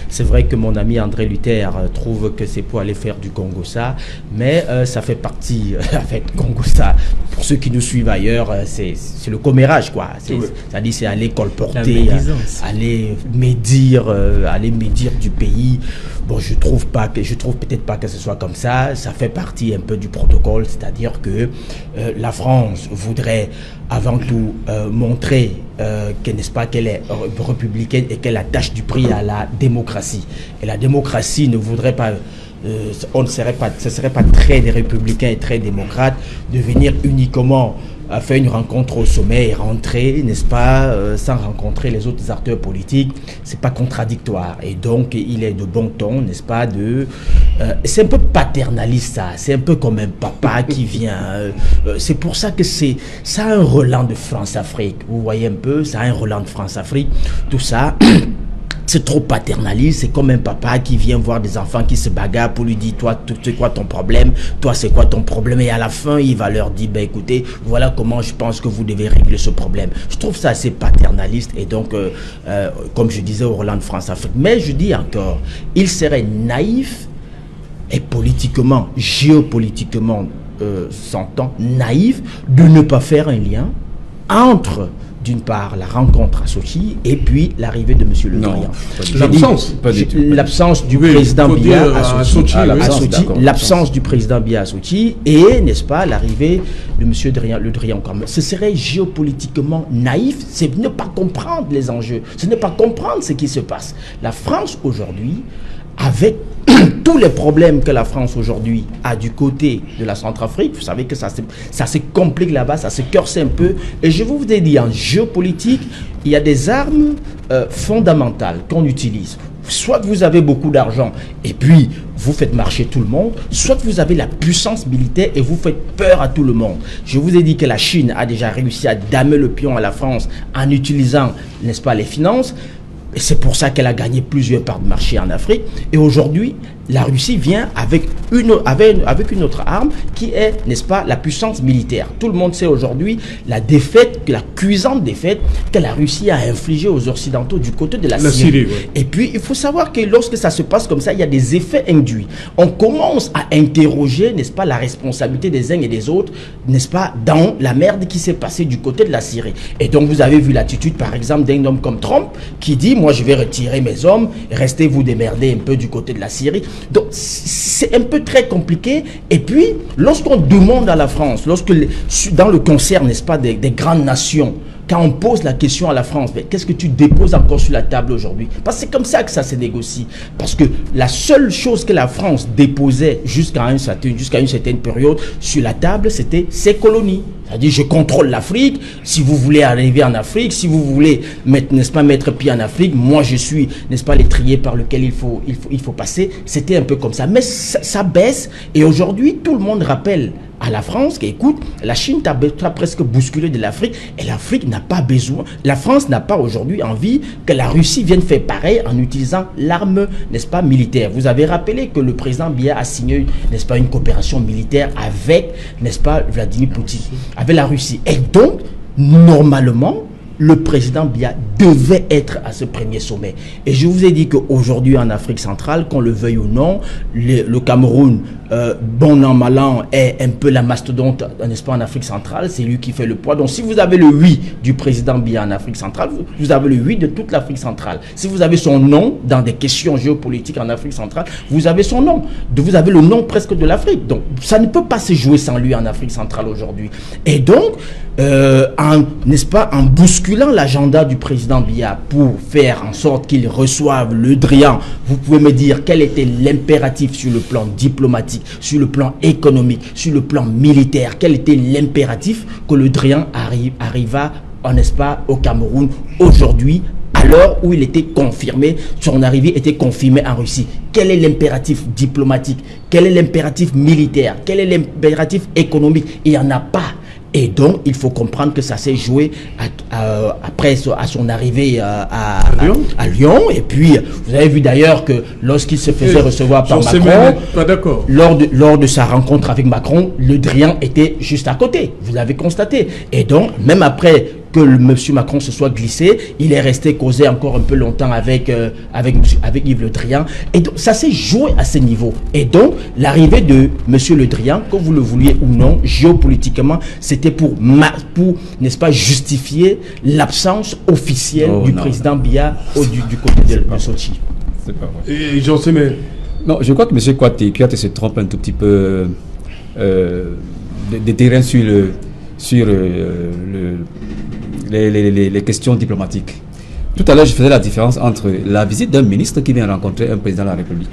[SPEAKER 4] C'est vrai que mon ami André Luther trouve que c'est pour aller faire du Congo-ça, mais ça fait partie, avec Congo-ça, pour ceux qui nous suivent ailleurs, c'est le commérage, quoi. C'est-à-dire c'est aller colporter, aller médire du pays. Bon, je trouve peut-être pas que ce soit comme ça. Ça fait partie un peu du protocole, c'est-à-dire que la France voudrait avant tout montrer n'est-ce pas, qu'elle est républicaine et qu'elle attache du prix à la démocratie. Et la démocratie ne voudrait pas ce serait pas très républicain et très démocrate de venir uniquement faire une rencontre au sommet et rentrer, n'est-ce pas, sans rencontrer les autres acteurs politiques. C'est pas contradictoire. Et donc, il est de bon ton, n'est-ce pas, c'est un peu paternaliste, ça. C'est un peu comme un papa qui vient. C'est pour ça que ça a un relent de France-Afrique. Vous voyez un peu, ça a un relent de France-Afrique. Tout ça... c'est trop paternaliste, c'est comme un papa qui vient voir des enfants qui se bagarrent pour lui dire, toi, c'est quoi ton problème, toi, c'est quoi ton problème, et à la fin, il va leur dire, ben écoutez, voilà comment je pense que vous devez régler ce problème. Je trouve ça assez paternaliste, et donc, comme je disais au Roland de France-Afrique, mais je dis encore, il serait naïf, et politiquement, géopolitiquement, s'entend, naïf, de ne pas faire un lien entre... d'une part, la rencontre à Sochi et puis l'arrivée de M. Le Drian. L'absence du président Biya à Sochi. L'absence du président Biya à Sochi et, n'est-ce pas, l'arrivée de M. Le Drian. Ce serait géopolitiquement naïf, c'est ne pas comprendre les enjeux, c'est ne pas comprendre ce qui se passe. La France aujourd'hui, avec tous les problèmes que la France aujourd'hui a du côté de la Centrafrique, vous savez que ça se complique là-bas, ça se corse un peu. Et je vous ai dit, en géopolitique, il y a des armes fondamentales qu'on utilise. Soit vous avez beaucoup d'argent et puis vous faites marcher tout le monde, soit vous avez la puissance militaire et vous faites peur à tout le monde. Je vous ai dit que la Chine a déjà réussi à damer le pion à la France en utilisant, n'est-ce pas, les finances. Et c'est pour ça qu'elle a gagné plusieurs parts de marché en Afrique. Et aujourd'hui, la Russie vient avec une autre arme qui est, n'est-ce pas, la puissance militaire. Tout le monde sait aujourd'hui la défaite, la cuisante défaite que la Russie a infligée aux Occidentaux du côté de la Syrie. Ouais. Et puis, il faut savoir que lorsque ça se passe comme ça, il y a des effets induits. On commence à interroger, n'est-ce pas, la responsabilité des uns et des autres, n'est-ce pas, dans la merde qui s'est passée du côté de la Syrie. Et donc, vous avez vu l'attitude, par exemple, d'un homme comme Trump qui dit, moi, je vais retirer mes hommes, restez vous démerder un peu du côté de la Syrie. Donc, c'est un peu très compliqué. Et puis, lorsqu'on demande à la France, dans le concert, n'est-ce pas, des grandes nations, quand on pose la question à la France, qu'est-ce que tu déposes encore sur la table aujourd'hui? Parce que c'est comme ça que ça se négocie. Parce que la seule chose que la France déposait jusqu'à une certaine période sur la table, c'était ses colonies. C'est-à-dire, je contrôle l'Afrique. Si vous voulez arriver en Afrique, si vous voulez, n'est-ce pas, mettre pied en Afrique, moi je suis, n'est-ce pas, l'étrier par lequel il faut passer. C'était un peu comme ça. Mais ça baisse. Et aujourd'hui, tout le monde rappelle à la France qu'écoute, la Chine t'a presque bousculé de l'Afrique et l'Afrique n'a pas besoin, la France n'a pas aujourd'hui envie que la Russie vienne faire pareil en utilisant l'arme, n'est-ce pas, militaire. Vous avez rappelé que le président Biya a signé, n'est-ce pas, une coopération militaire avec, n'est-ce pas, Vladimir Poutine, avec la Russie. Et donc, normalement, le président Biya devait être à ce premier sommet. Et je vous ai dit qu'aujourd'hui en Afrique centrale, qu'on le veuille ou non, le Cameroun, bon an, mal an, est un peu la mastodonte, n'est-ce pas, en Afrique centrale. C'est lui qui fait le poids. Donc si vous avez le oui du président Biya en Afrique centrale, vous avez le oui de toute l'Afrique centrale. Si vous avez son nom dans des questions géopolitiques en Afrique centrale, vous avez son nom. Vous avez le nom presque de l'Afrique. Donc ça ne peut pas se jouer sans lui en Afrique centrale aujourd'hui. Et donc, n'est-ce pas, en bousculant l'agenda du président Biya pour faire en sorte qu'il reçoive le Drian, vous pouvez me dire quel était l'impératif sur le plan diplomatique, sur le plan économique, sur le plan militaire, quel était l'impératif que le Drian arriva, n'est-ce pas, au Cameroun aujourd'hui, à l'heure où il était confirmé, son arrivée était confirmée en Russie. Quel est l'impératif diplomatique? Quel est l'impératif militaire? Quel est l'impératif économique? Il n'y en a pas. Et donc, il faut comprendre que ça s'est joué après à son arrivée à Lyon. Et puis, vous avez vu d'ailleurs que lorsqu'il se faisait recevoir par Macron, lors de sa rencontre avec Macron, le Drian était juste à côté. Vous l'avez constaté. Et donc, même après que M. Macron se soit glissé, il est resté causé encore un peu longtemps avec Yves Le Drian. Et donc, ça s'est joué à ce niveau. Et donc, l'arrivée de M. Le Drian, que vous le vouliez ou non, géopolitiquement, c'était pour n'est-ce pas, justifier l'absence officielle du président Biya du côté de Sochi.
[SPEAKER 1] C'est pas vrai. Et j'en sais, mais...
[SPEAKER 3] Non, je crois que M. Kouyaté se trompe un tout petit peu des terrains sur les questions diplomatiques. Tout à l'heure, je faisais la différence entre la visite d'un ministre qui vient rencontrer un président de la République,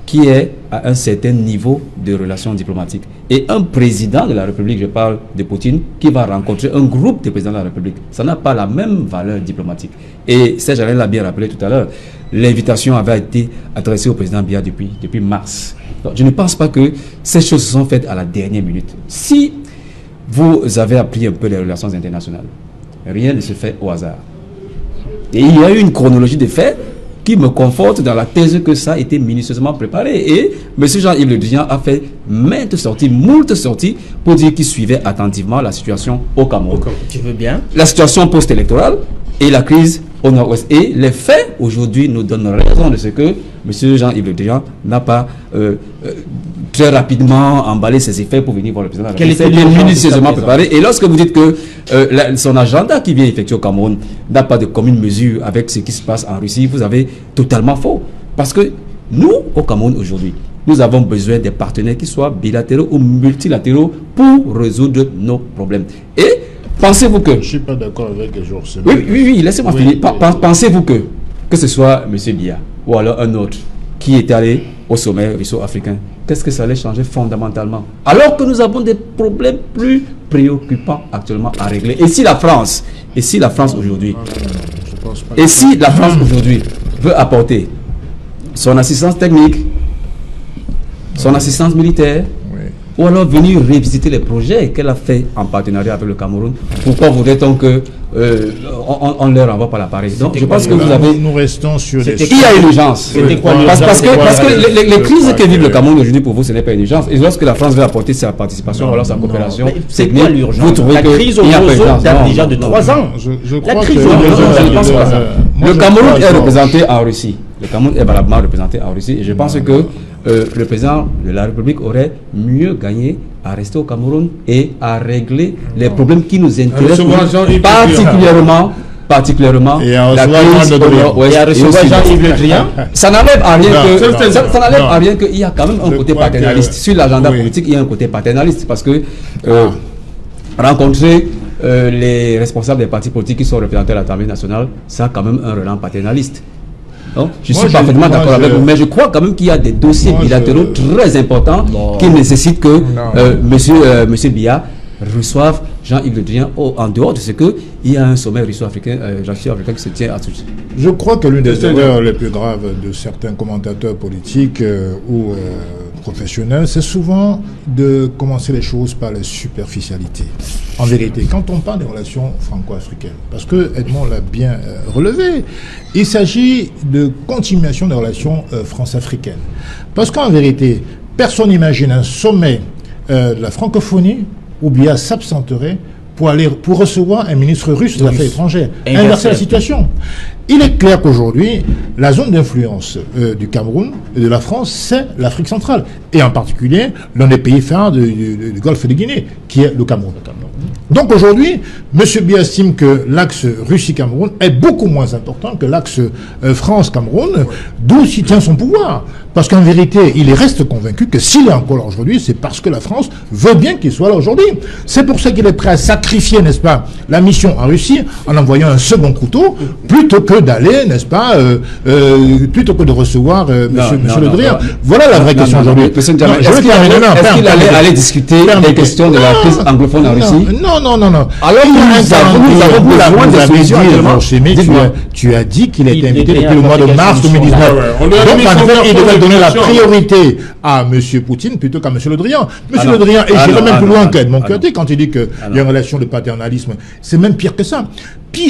[SPEAKER 3] qui est à un certain niveau de relations diplomatiques, et un président de la République, je parle de Poutine, qui va rencontrer un groupe de présidents de la République. Ça n'a pas la même valeur diplomatique. Et Serge Alain l'a bien rappelé tout à l'heure, l'invitation avait été adressée au président Biya depuis mars. Donc, je ne pense pas que ces choses se sont faites à la dernière minute. Si vous avez appris un peu les relations internationales, rien ne se fait au hasard. Et il y a eu une chronologie des faits qui me conforte dans la thèse que ça a été minutieusement préparé. Et M. Jean-Yves Le Drian a fait moult sorties pour dire qu'il suivait attentivement la situation au Cameroun.
[SPEAKER 4] Tu veux bien?
[SPEAKER 3] La situation post-électorale et la crise au nord-ouest. Et les faits aujourd'hui nous donnent raison de ce que M. Jean-Yves Le Drian n'a pas très rapidement emballé ses effets pour venir voir le président. C'est minutieusement préparé. Et lorsque vous dites que son agenda qui vient effectuer au Cameroun n'a pas de commune mesure avec ce qui se passe en Russie, vous avez totalement faux. Parce que nous, au Cameroun aujourd'hui, nous avons besoin des partenaires qui soient bilatéraux ou multilatéraux pour résoudre nos problèmes. Et pensez-vous que...
[SPEAKER 2] Je ne suis pas d'accord avec Georges.
[SPEAKER 3] Oui, laissez-moi finir. Pensez-vous que ce soit M. Biya ou alors un autre qui est allé au sommet russo-africain, qu'est-ce que ça allait changer fondamentalement? Alors que nous avons des problèmes plus préoccupants actuellement à régler. Et si la France aujourd'hui, veut apporter son assistance technique, son assistance militaire, ou alors venir revisiter les projets qu'elle a fait en partenariat avec le Cameroun, pourquoi voudrait-on que on leur envoie par l'appareil? Donc je pense que vous avez...
[SPEAKER 2] Nous restons sur des...
[SPEAKER 3] Il y a une urgence. Parce que les crises que vive le Cameroun aujourd'hui, pour vous, ce n'est pas une urgence. Et lorsque la France veut apporter sa participation, ou alors sa coopération technique, vous trouvez qu'il n'y a pas d'urgence.
[SPEAKER 4] Date déjà de 3 ans.
[SPEAKER 2] La crise
[SPEAKER 3] le Cameroun est représenté en Russie. Le Cameroun est valablement représenté en Russie. Et je pense que le président de la République aurait mieux gagné à rester au Cameroun et à régler les problèmes qui nous intéressent particulièrement la crise au nord-ouest. Et à recevoir Jean-Yves Le Drian. Ça n'enlève à rien qu'il y a quand même un côté paternaliste. Sur l'agenda politique, il y a un côté paternaliste parce que rencontrer les responsables des partis politiques qui sont représentés à l'Assemblée nationale, ça a quand même un relent paternaliste. Non, je suis parfaitement d'accord avec vous, mais je crois quand même qu'il y a des dossiers bilatéraux très importants qui nécessitent que monsieur Biya reçoive Jean-Yves Le Drian en dehors de ce qu'il y a un sommet russo-africain qui se tient à Tunis.
[SPEAKER 2] Je crois que l'une des erreurs les plus graves de certains commentateurs politiques ou professionnels, c'est souvent de commencer les choses par la superficialité. En vérité, quand on parle des relations franco-africaines, parce que Edmond l'a bien relevé, il s'agit de continuation des relations france-africaines. Parce qu'en vérité, personne n'imagine un sommet de la francophonie où Biya s'absenterait pour recevoir un ministre russe des Affaires étrangères. Inverser la situation. Il est clair qu'aujourd'hui, la zone d'influence du Cameroun et de la France, c'est l'Afrique centrale. Et en particulier, l'un des pays phares du Golfe de Guinée, qui est le Cameroun. Donc aujourd'hui, M. Biya estime que l'axe Russie-Cameroun est beaucoup moins important que l'axe France-Cameroun, d'où s'y tient son pouvoir. Parce qu'en vérité, il reste convaincu que s'il est encore là aujourd'hui, c'est parce que la France veut bien qu'il soit là aujourd'hui. C'est pour ça qu'il est prêt à sacrifier, n'est-ce pas, la mission en Russie en envoyant un second couteau, plutôt que d'aller, n'est-ce pas, plutôt que de recevoir M. Le Drian. Voilà la vraie question aujourd'hui.
[SPEAKER 3] Est-ce qu'il allait aller discuter des questions de la crise anglophone en Russie?
[SPEAKER 2] Non.
[SPEAKER 3] Alors nous avons besoin de solutions.
[SPEAKER 2] Tu as dit qu'il était invité depuis le mois de mars 2019. Donc en fait, il devait donner la priorité à M. Poutine plutôt qu'à M. Le Drian. M. Le Drian, et j'irai même plus loin qu'Edmond Curti quand il dit qu'il y a une relation de paternalisme. C'est même pire que ça.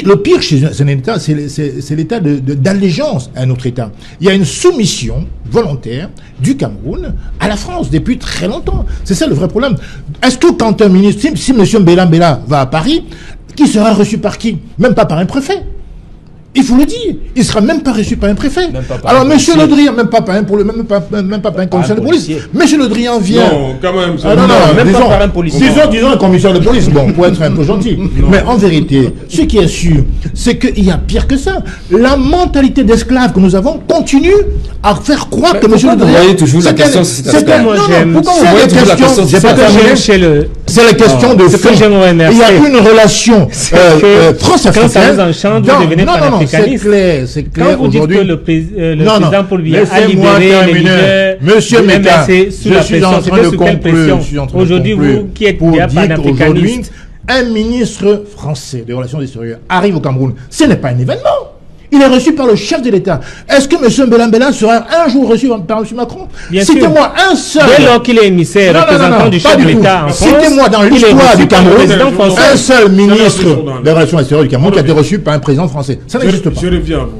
[SPEAKER 2] Le pire chez un État, c'est l'état d'allégeance à un autre État. Il y a une soumission volontaire du Cameroun à la France depuis très longtemps. C'est ça le vrai problème. Est-ce que quand un ministre, si M. Mbela va à Paris, qui sera reçu par qui? Même pas par un préfet. Il faut le dire, il ne sera même pas reçu par un préfet. Alors, M. Le Drian, même pas par un commissaire de police. M. Le Drian vient.
[SPEAKER 1] Non, quand même.
[SPEAKER 4] Même pas par un policier.
[SPEAKER 2] Disons un commissaire de police, bon, pour être un peu gentil. Mais en vérité, ce qui est sûr, c'est qu'il y a pire que ça. La mentalité d'esclave que nous avons continue à faire croire que M. Le Drian.
[SPEAKER 3] Vous voyez toujours la question.
[SPEAKER 2] Pourquoi vous voyez toujours la question? C'est la question de fond. Il y a une relation France-africaine. C'est clair.
[SPEAKER 5] Quand vous dites que le président Paul Biya a libéré les leaders
[SPEAKER 2] Monsieur Meka,
[SPEAKER 5] sous la pression, sous quelle pression? Aujourd'hui, vous qui êtes bien panafricaniste,
[SPEAKER 2] un ministre français des relations extérieures arrive au Cameroun. Ce n'est pas un événement. Il est reçu par le chef de l'État. Est-ce que M. Mbela sera un jour reçu par M. Macron? Citez-moi un seul.
[SPEAKER 5] Dès lors qu'il est émissaire, représentant du chef de l'État en France,
[SPEAKER 2] citez-moi dans l'histoire du Cameroun un seul ministre des relations extérieures du Cameroun qui a été reçu par un président français. Ça n'existe pas.
[SPEAKER 1] Je reviens à vous.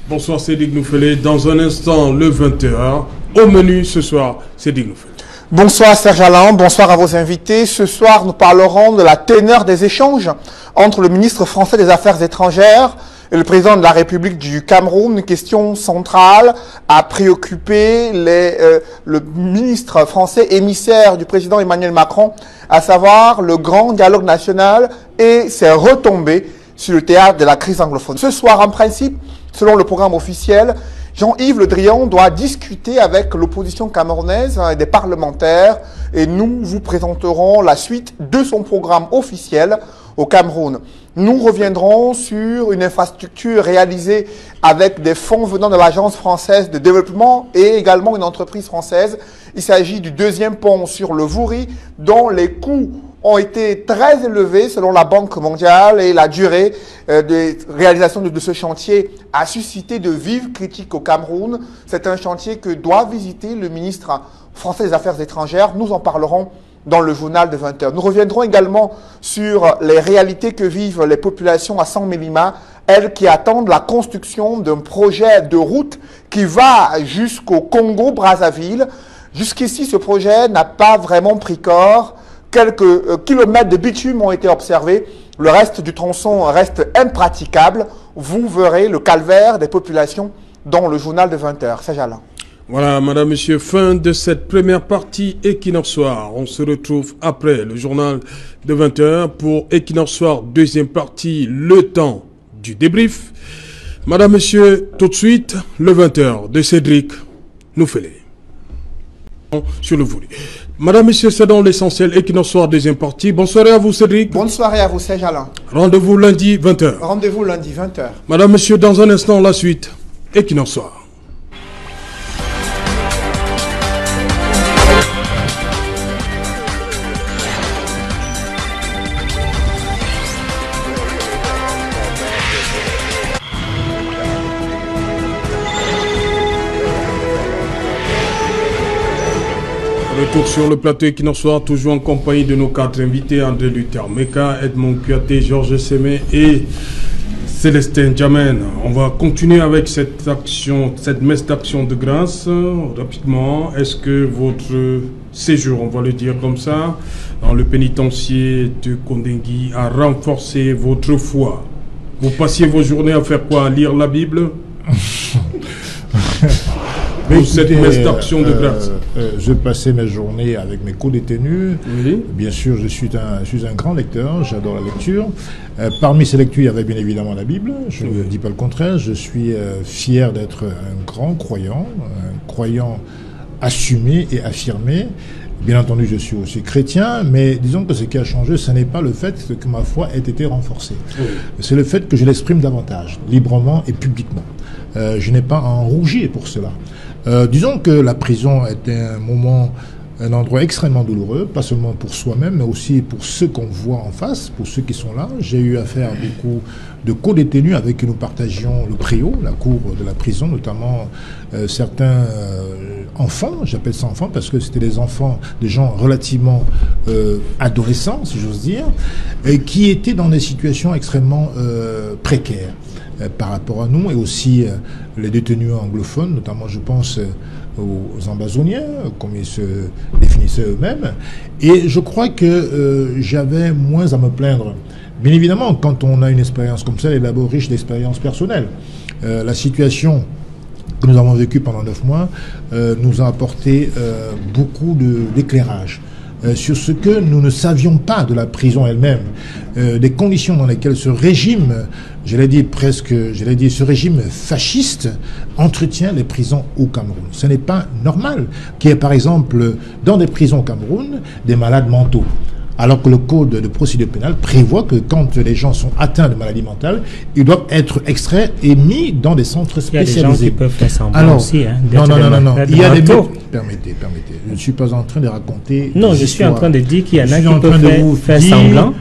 [SPEAKER 1] Bonsoir Cédric Noufélé. Dans un instant, le 20h. Au menu ce soir, Cédric Noufélé.
[SPEAKER 6] Bonsoir Serge Alain, bonsoir à vos invités. Ce soir, nous parlerons de la teneur des échanges entre le ministre français des Affaires étrangères et le président de la République du Cameroun. Une question centrale a préoccupé le ministre français émissaire du président Emmanuel Macron, à savoir le grand dialogue national et ses retombées sur le théâtre de la crise anglophone. Ce soir, en principe, selon le programme officiel, Jean-Yves Le Drian doit discuter avec l'opposition camerounaise et des parlementaires et nous vous présenterons la suite de son programme officiel au Cameroun. Nous reviendrons sur une infrastructure réalisée avec des fonds venant de l'Agence française de développement et également une entreprise française. Il s'agit du deuxième pont sur le Vouri dont les coûts ont été très élevés selon la Banque mondiale et la durée de réalisation de ce chantier a suscité de vives critiques au Cameroun. C'est un chantier que doit visiter le ministre français des Affaires étrangères. Nous en parlerons dans le journal de 20h. Nous reviendrons également sur les réalités que vivent les populations à San Mélima, elles qui attendent la construction d'un projet de route qui va jusqu'au Congo-Brazzaville. Jusqu'ici, ce projet n'a pas vraiment pris corps. Quelques kilomètres de bitume ont été observés. Le reste du tronçon reste impraticable. Vous verrez le calvaire des populations dans le journal de 20h. C'est Alain.
[SPEAKER 1] Voilà, madame, monsieur, fin de cette première partie Equinox Soir. On se retrouve après le journal de 20h pour Equinox Soir, deuxième partie, le temps du débrief. Madame, monsieur, tout de suite, le 20h de Cédric Noufélé. Sur le volet. Madame, monsieur, c'est dans l'essentiel Equinox Soir, deuxième partie. Bonsoir à vous, Cédric.
[SPEAKER 6] Bonne soirée à vous, Serge Alain.
[SPEAKER 1] Rendez-vous lundi, 20h.
[SPEAKER 6] Rendez-vous lundi, 20h.
[SPEAKER 1] Madame, monsieur, dans un instant, la suite. Equinox Soir. Retour sur le plateau Equinox Soir, toujours en compagnie de nos quatre invités, André Luther Meka, Edmond Kouyaté, Georges Sémé et Célestin Djamène. On va continuer avec cette messe d'action de grâce. Rapidement, est-ce que votre séjour, on va le dire comme ça, dans le pénitencier de Kondengui a renforcé votre foi? Vous passiez vos journées à faire quoi? À lire la Bible?
[SPEAKER 2] Mais
[SPEAKER 1] pour cette messe d'action de grâce.
[SPEAKER 2] Je passais mes journées avec mes co-détenus.
[SPEAKER 1] Oui.
[SPEAKER 2] Bien sûr, je suis un grand lecteur, j'adore la lecture. Parmi ces lectures, il y avait bien évidemment la Bible, je ne dis pas le contraire. Je suis fier d'être un grand croyant, un croyant assumé et affirmé. Bien entendu, je suis aussi chrétien, mais disons que ce qui a changé, ce n'est pas le fait que ma foi ait été renforcée. Oui. C'est le fait que je l'exprime davantage, librement et publiquement. Je n'ai pas à en rougir pour cela. Disons que la prison était un endroit extrêmement douloureux, pas seulement pour soi-même, mais aussi pour ceux qu'on voit en face, pour ceux qui sont là. J'ai eu affaire à beaucoup de co-détenus avec qui nous partagions le préau, la cour de la prison, notamment certains enfants, j'appelle ça enfants parce que c'était des enfants, des gens relativement adolescents, si j'ose dire, et qui étaient dans des situations extrêmement précaires par rapport à nous, et aussi les détenus anglophones, notamment je pense aux Ambazoniens, comme ils se définissaient eux-mêmes. Et je crois que j'avais moins à me plaindre. Bien évidemment, quand on a une expérience comme ça, elle est d'abord riche d'expériences personnelles. La situation que nous avons vécue pendant 9 mois nous a apporté beaucoup d'éclairage sur ce que nous ne savions pas de la prison elle-même, des conditions dans lesquelles ce régime, ce régime fasciste entretient les prisons au Cameroun. Ce n'est pas normal qu'il y ait par exemple dans des prisons au Cameroun des malades mentaux. Alors que le code de procédure pénale prévoit que quand les gens sont atteints de maladies mentales, ils doivent être extraits et mis dans des centres spécialisés.
[SPEAKER 5] Il y a des gens qui peuvent faire semblant aussi. Hein,
[SPEAKER 2] non. Il y a des mots. Permettez. Je ne suis pas en train de raconter.
[SPEAKER 5] Non, je suis en train de dire qu'il y en a qui peuvent faire semblant.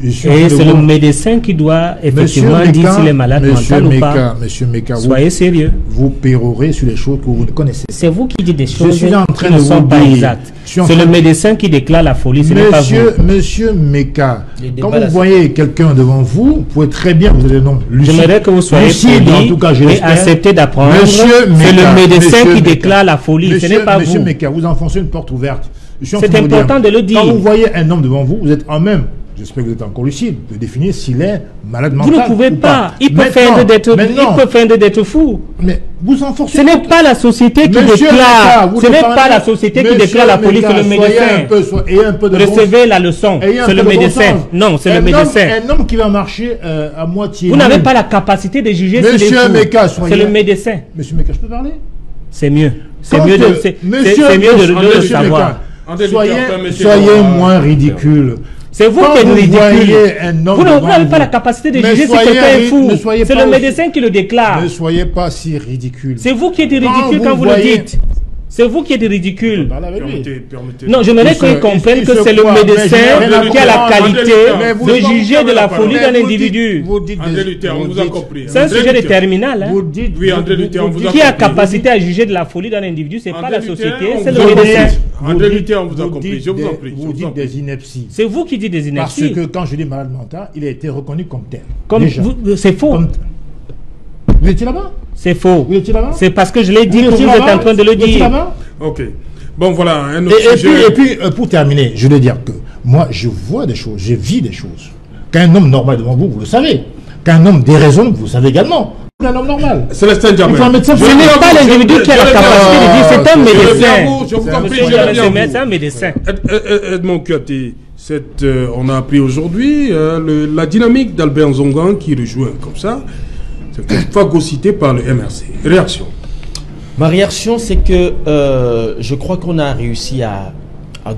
[SPEAKER 5] Et c'est le médecin qui doit effectivement dire s'il est malade mental ou pas.
[SPEAKER 2] Monsieur Meka,
[SPEAKER 5] soyez sérieux.
[SPEAKER 2] Vous pérorez sur les choses que vous ne connaissez pas.
[SPEAKER 5] C'est vous qui dites des choses
[SPEAKER 2] qui
[SPEAKER 5] ne sont pas exactes. C'est le médecin qui déclare la folie, ce n'est pas vous.
[SPEAKER 2] Monsieur Meka, quand vous voyez quelqu'un devant vous, vous pouvez très bien vous avez non.
[SPEAKER 5] J'aimerais que vous soyez poli en tout cas, et acceptez d'apprendre. C'est le médecin qui déclare la folie, ce n'est pas vous.
[SPEAKER 2] Monsieur Meka, vous enfoncez une porte ouverte.
[SPEAKER 5] C'est important de le dire.
[SPEAKER 2] Quand vous voyez un homme devant vous, vous êtes en même, j'espère que vous êtes encore lucide, de définir s'il est malade mental.
[SPEAKER 5] Vous ne pouvez pas. Il peut feindre d'être fou.
[SPEAKER 2] Mais vous enforcez.
[SPEAKER 5] Ce n'est pas la société qui déclare. Ce n'est pas la société qui déclare la folie, c'est le médecin. Recevez la leçon. C'est le médecin. Non, c'est le médecin.
[SPEAKER 2] Un homme qui va marcher à moitié.
[SPEAKER 5] Vous n'avez pas la capacité de juger s'il est fou. C'est le médecin.
[SPEAKER 2] Monsieur Meka, je peux parler?
[SPEAKER 5] C'est mieux. C'est mieux de le savoir.
[SPEAKER 2] Soyez moins ridicule.
[SPEAKER 5] C'est vous qui êtes ridicule. Vous n'avez pas la capacité de juger si quelqu'un est fou. C'est le médecin qui le déclare.
[SPEAKER 2] Ne soyez pas si ridicule.
[SPEAKER 5] C'est vous qui êtes ridicule quand vous le dites. C'est vous qui êtes ridicule. Non, j'aimerais qu'ils comprennent que c'est le médecin qui a la qualité de juger de la folie d'un individu.
[SPEAKER 1] André Luther, on vous a compris.
[SPEAKER 5] C'est un sujet de terminal.
[SPEAKER 1] Oui, André Luther, on vous a compris.
[SPEAKER 5] Qui a capacité à juger de la folie d'un individu, c'est pas la société, c'est le médecin.
[SPEAKER 1] André Luther, on vous a compris. Je vous en prie.
[SPEAKER 2] Vous dites des inepties.
[SPEAKER 5] C'est vous qui dites des inepties.
[SPEAKER 2] Parce que quand je dis malade mental, il a été reconnu comme tel.
[SPEAKER 5] C'est faux.
[SPEAKER 2] Vous étiez là-bas?
[SPEAKER 5] C'est faux.
[SPEAKER 2] Vous étiez là-bas?
[SPEAKER 5] C'est parce que je l'ai dit que vous êtes en train de le dire.
[SPEAKER 1] Ok. Bon, voilà. Un autre sujet.
[SPEAKER 2] Et puis, pour terminer, je veux dire que moi, je vois des choses, je vis des choses. Qu'un homme normal devant vous, vous le savez. Qu'un homme déraisonnable, vous le savez également. Un homme normal.
[SPEAKER 1] Célestin Djamel.
[SPEAKER 5] Ce n'est pas l'individu qui a la capacité de dire c'est un médecin.
[SPEAKER 1] Je vous en prie,
[SPEAKER 5] c'est un médecin.
[SPEAKER 1] Edmond Kouyaté, on a appris aujourd'hui la dynamique d'Albert Nzongan qui rejoint comme ça. C'est phagocyté par le MRC. Réaction?
[SPEAKER 4] Ma réaction, c'est que je crois qu'on a réussi à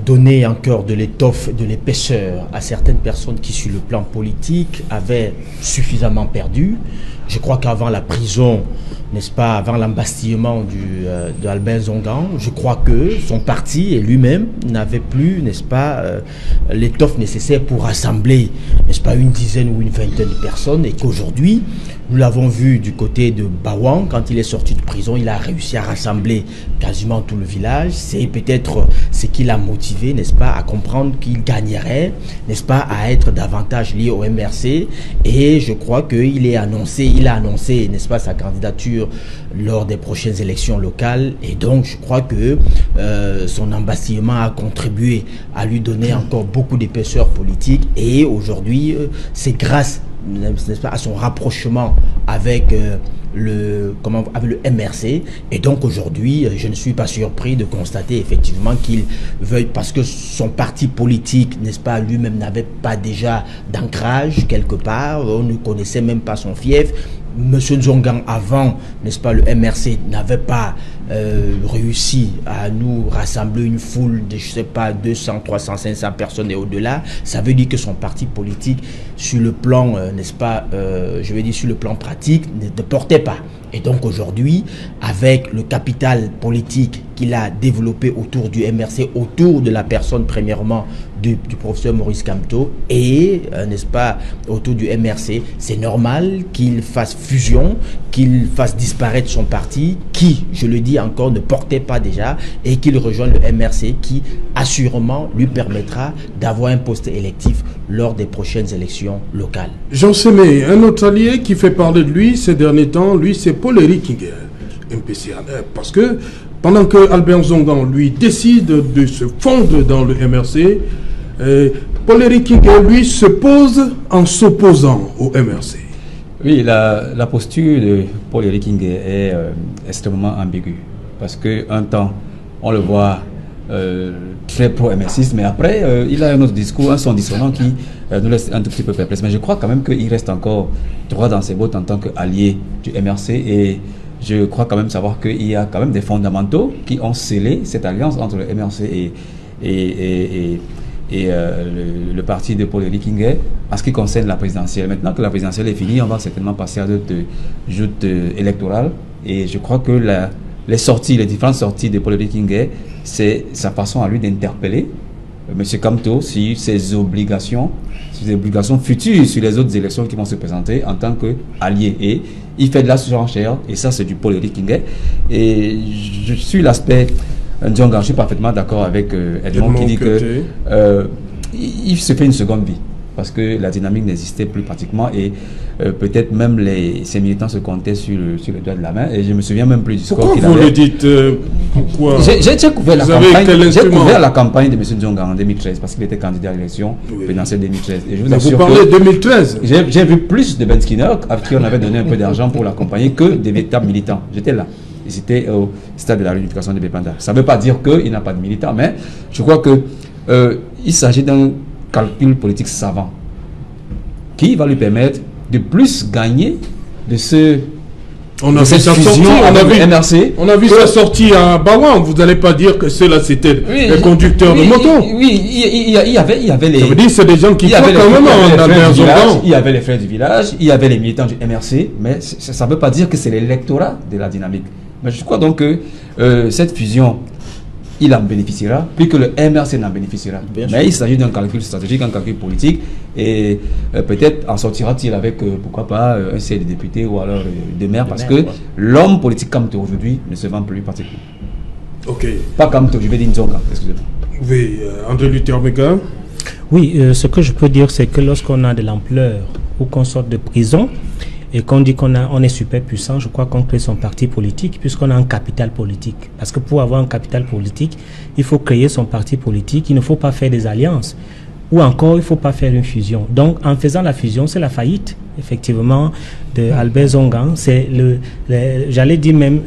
[SPEAKER 4] donner encore de l'étoffe, de l'épaisseur à certaines personnes qui, sur le plan politique, avaient suffisamment perdu. Je crois qu'avant la prison, n'est-ce pas, avant l'embastillement d'Albert Nzongan, je crois que son parti et lui-même n'avaient plus, n'est-ce pas, l'étoffe nécessaire pour rassembler, n'est-ce pas, une dizaine ou une vingtaine de personnes, et qu'aujourd'hui, nous l'avons vu du côté de Bawang, quand il est sorti de prison, il a réussi à rassembler quasiment tout le village. C'est peut-être ce qui l'a motivé, n'est-ce pas, à comprendre qu'il gagnerait, n'est-ce pas, à être davantage lié au MRC. Et je crois qu'il a annoncé, n'est-ce pas, sa candidature lors des prochaines élections locales. Et donc, je crois que son embastillement a contribué à lui donner encore beaucoup d'épaisseur politique. Et aujourd'hui, c'est grâce, n'est-ce pas, à son rapprochement avec le MRC. Et donc aujourd'hui, je ne suis pas surpris de constater effectivement qu'il veuille, parce que son parti politique, n'est-ce pas, lui-même n'avait pas déjà d'ancrage quelque part, on ne connaissait même pas son fief. Monsieur Nzongan, avant, n'est-ce pas, le MRC n'avait pas réussi à nous rassembler une foule de, je sais pas, 200, 300, 500 personnes et au-delà. Ça veut dire que son parti politique, sur le plan, n'est-ce pas, je vais dire sur le plan pratique, ne portait pas. Et donc aujourd'hui, avec le capital politique qu'il a développé autour du MRC, autour de la personne premièrement du professeur Maurice Kamto et, n'est-ce pas, autour du MRC, c'est normal qu'il fasse fusion, qu'il fasse disparaître son parti, qui, je le dis encore, ne portait pas déjà, et qu'il rejoigne le MRC, qui assurément lui permettra d'avoir un poste électif lors des prochaines élections locales.
[SPEAKER 1] Jean Sémé, un autre allié qui fait parler de lui ces derniers temps, lui c'est Paul-Éric Nguer, MPCA, parce que pendant que Albert Nzongan, lui, décide de se fondre dans le MRC, Paul-Éric Nguer, lui, se pose en s'opposant au MRC.
[SPEAKER 3] Oui, la posture de Paul-Éric Nguer est extrêmement ambiguë, parce qu'un temps, on le voit très pro-MRCiste, mais après, il a un autre discours, un son dissonant qui nous laisse un tout petit peu perplexe. Mais je crois quand même qu'il reste encore droit dans ses bottes en tant qu'allié du MRC, et je crois quand même savoir qu'il y a quand même des fondamentaux qui ont scellé cette alliance entre le MRC et le parti de Paul-Éric Nguer en ce qui concerne la présidentielle. Maintenant que la présidentielle est finie, on va certainement passer à d'autres joutes électorales, et je crois que les différentes sorties de Paul-Éric Nguer, c'est sa façon à lui d'interpeller M. Kamto sur ses obligations futures sur les autres élections qui vont se présenter en tant qu'allié. Et il fait de la surenchère, et ça c'est du Paul Éric Ngué. Et je suis l'aspect Ndionga, je suis parfaitement d'accord avec Edmond qui dit que il se fait une seconde vie, parce que la dynamique n'existait plus pratiquement, et peut-être même ces militants se comptaient sur les doigts de la main, et je me souviens même plus du score qu'il avait.
[SPEAKER 1] Pourquoi vous le dites? Pourquoi?
[SPEAKER 3] J'ai couvert la campagne de M. Ndionga en 2013, parce qu'il était candidat à l'élection présidentielle 2013. Et je vous assure,
[SPEAKER 1] vous parlez de 2013?
[SPEAKER 3] J'ai vu plus de Ben Skinner, à qui on avait donné un peu d'argent pour l'accompagner, que des véritables militants. J'étais là. Et c'était au stade de la réunification de Bépanda. Ça ne veut pas dire qu'il n'a pas de militants, mais je crois que il s'agit d'un calcul politique savant qui va lui permettre de plus gagner de ce.
[SPEAKER 1] On a vu sa sortie, on a vu sa sortie à Bawan. Vous n'allez pas dire que ceux-là c'était les conducteurs de moto.
[SPEAKER 3] Oui, il y avait les.
[SPEAKER 1] Ça veut dire que c'est des gens qui croient quand même dans le
[SPEAKER 3] il y avait les frères du village, il y avait les militants du MRC, mais ça ne veut pas dire que c'est l'électorat de la dynamique. Mais je crois donc que cette fusion, il en bénéficiera, plus que le MRC n'en bénéficiera. Mais il s'agit d'un calcul stratégique, un calcul politique, et peut-être en sortira-t-il avec, pourquoi pas, un siège de député ou alors de maire, parce que l'homme politique Kamto aujourd'hui ne se vend plus pratiquement.
[SPEAKER 1] Ok.
[SPEAKER 3] Pas Kamto, je vais dire Nzonga, excusez-moi.
[SPEAKER 1] Oui, André Luther Mega.
[SPEAKER 5] Oui, ce que je peux dire, c'est que lorsqu'on a de l'ampleur ou qu'on sort de prison, et qu'on dit on est super puissant, je crois qu'on crée son parti politique, puisqu'on a un capital politique. Parce que pour avoir un capital politique, il faut créer son parti politique, il ne faut pas faire des alliances. Ou encore, il ne faut pas faire une fusion. Donc, en faisant la fusion, c'est la faillite, effectivement, de Albert Zongan. C'est j'allais dire même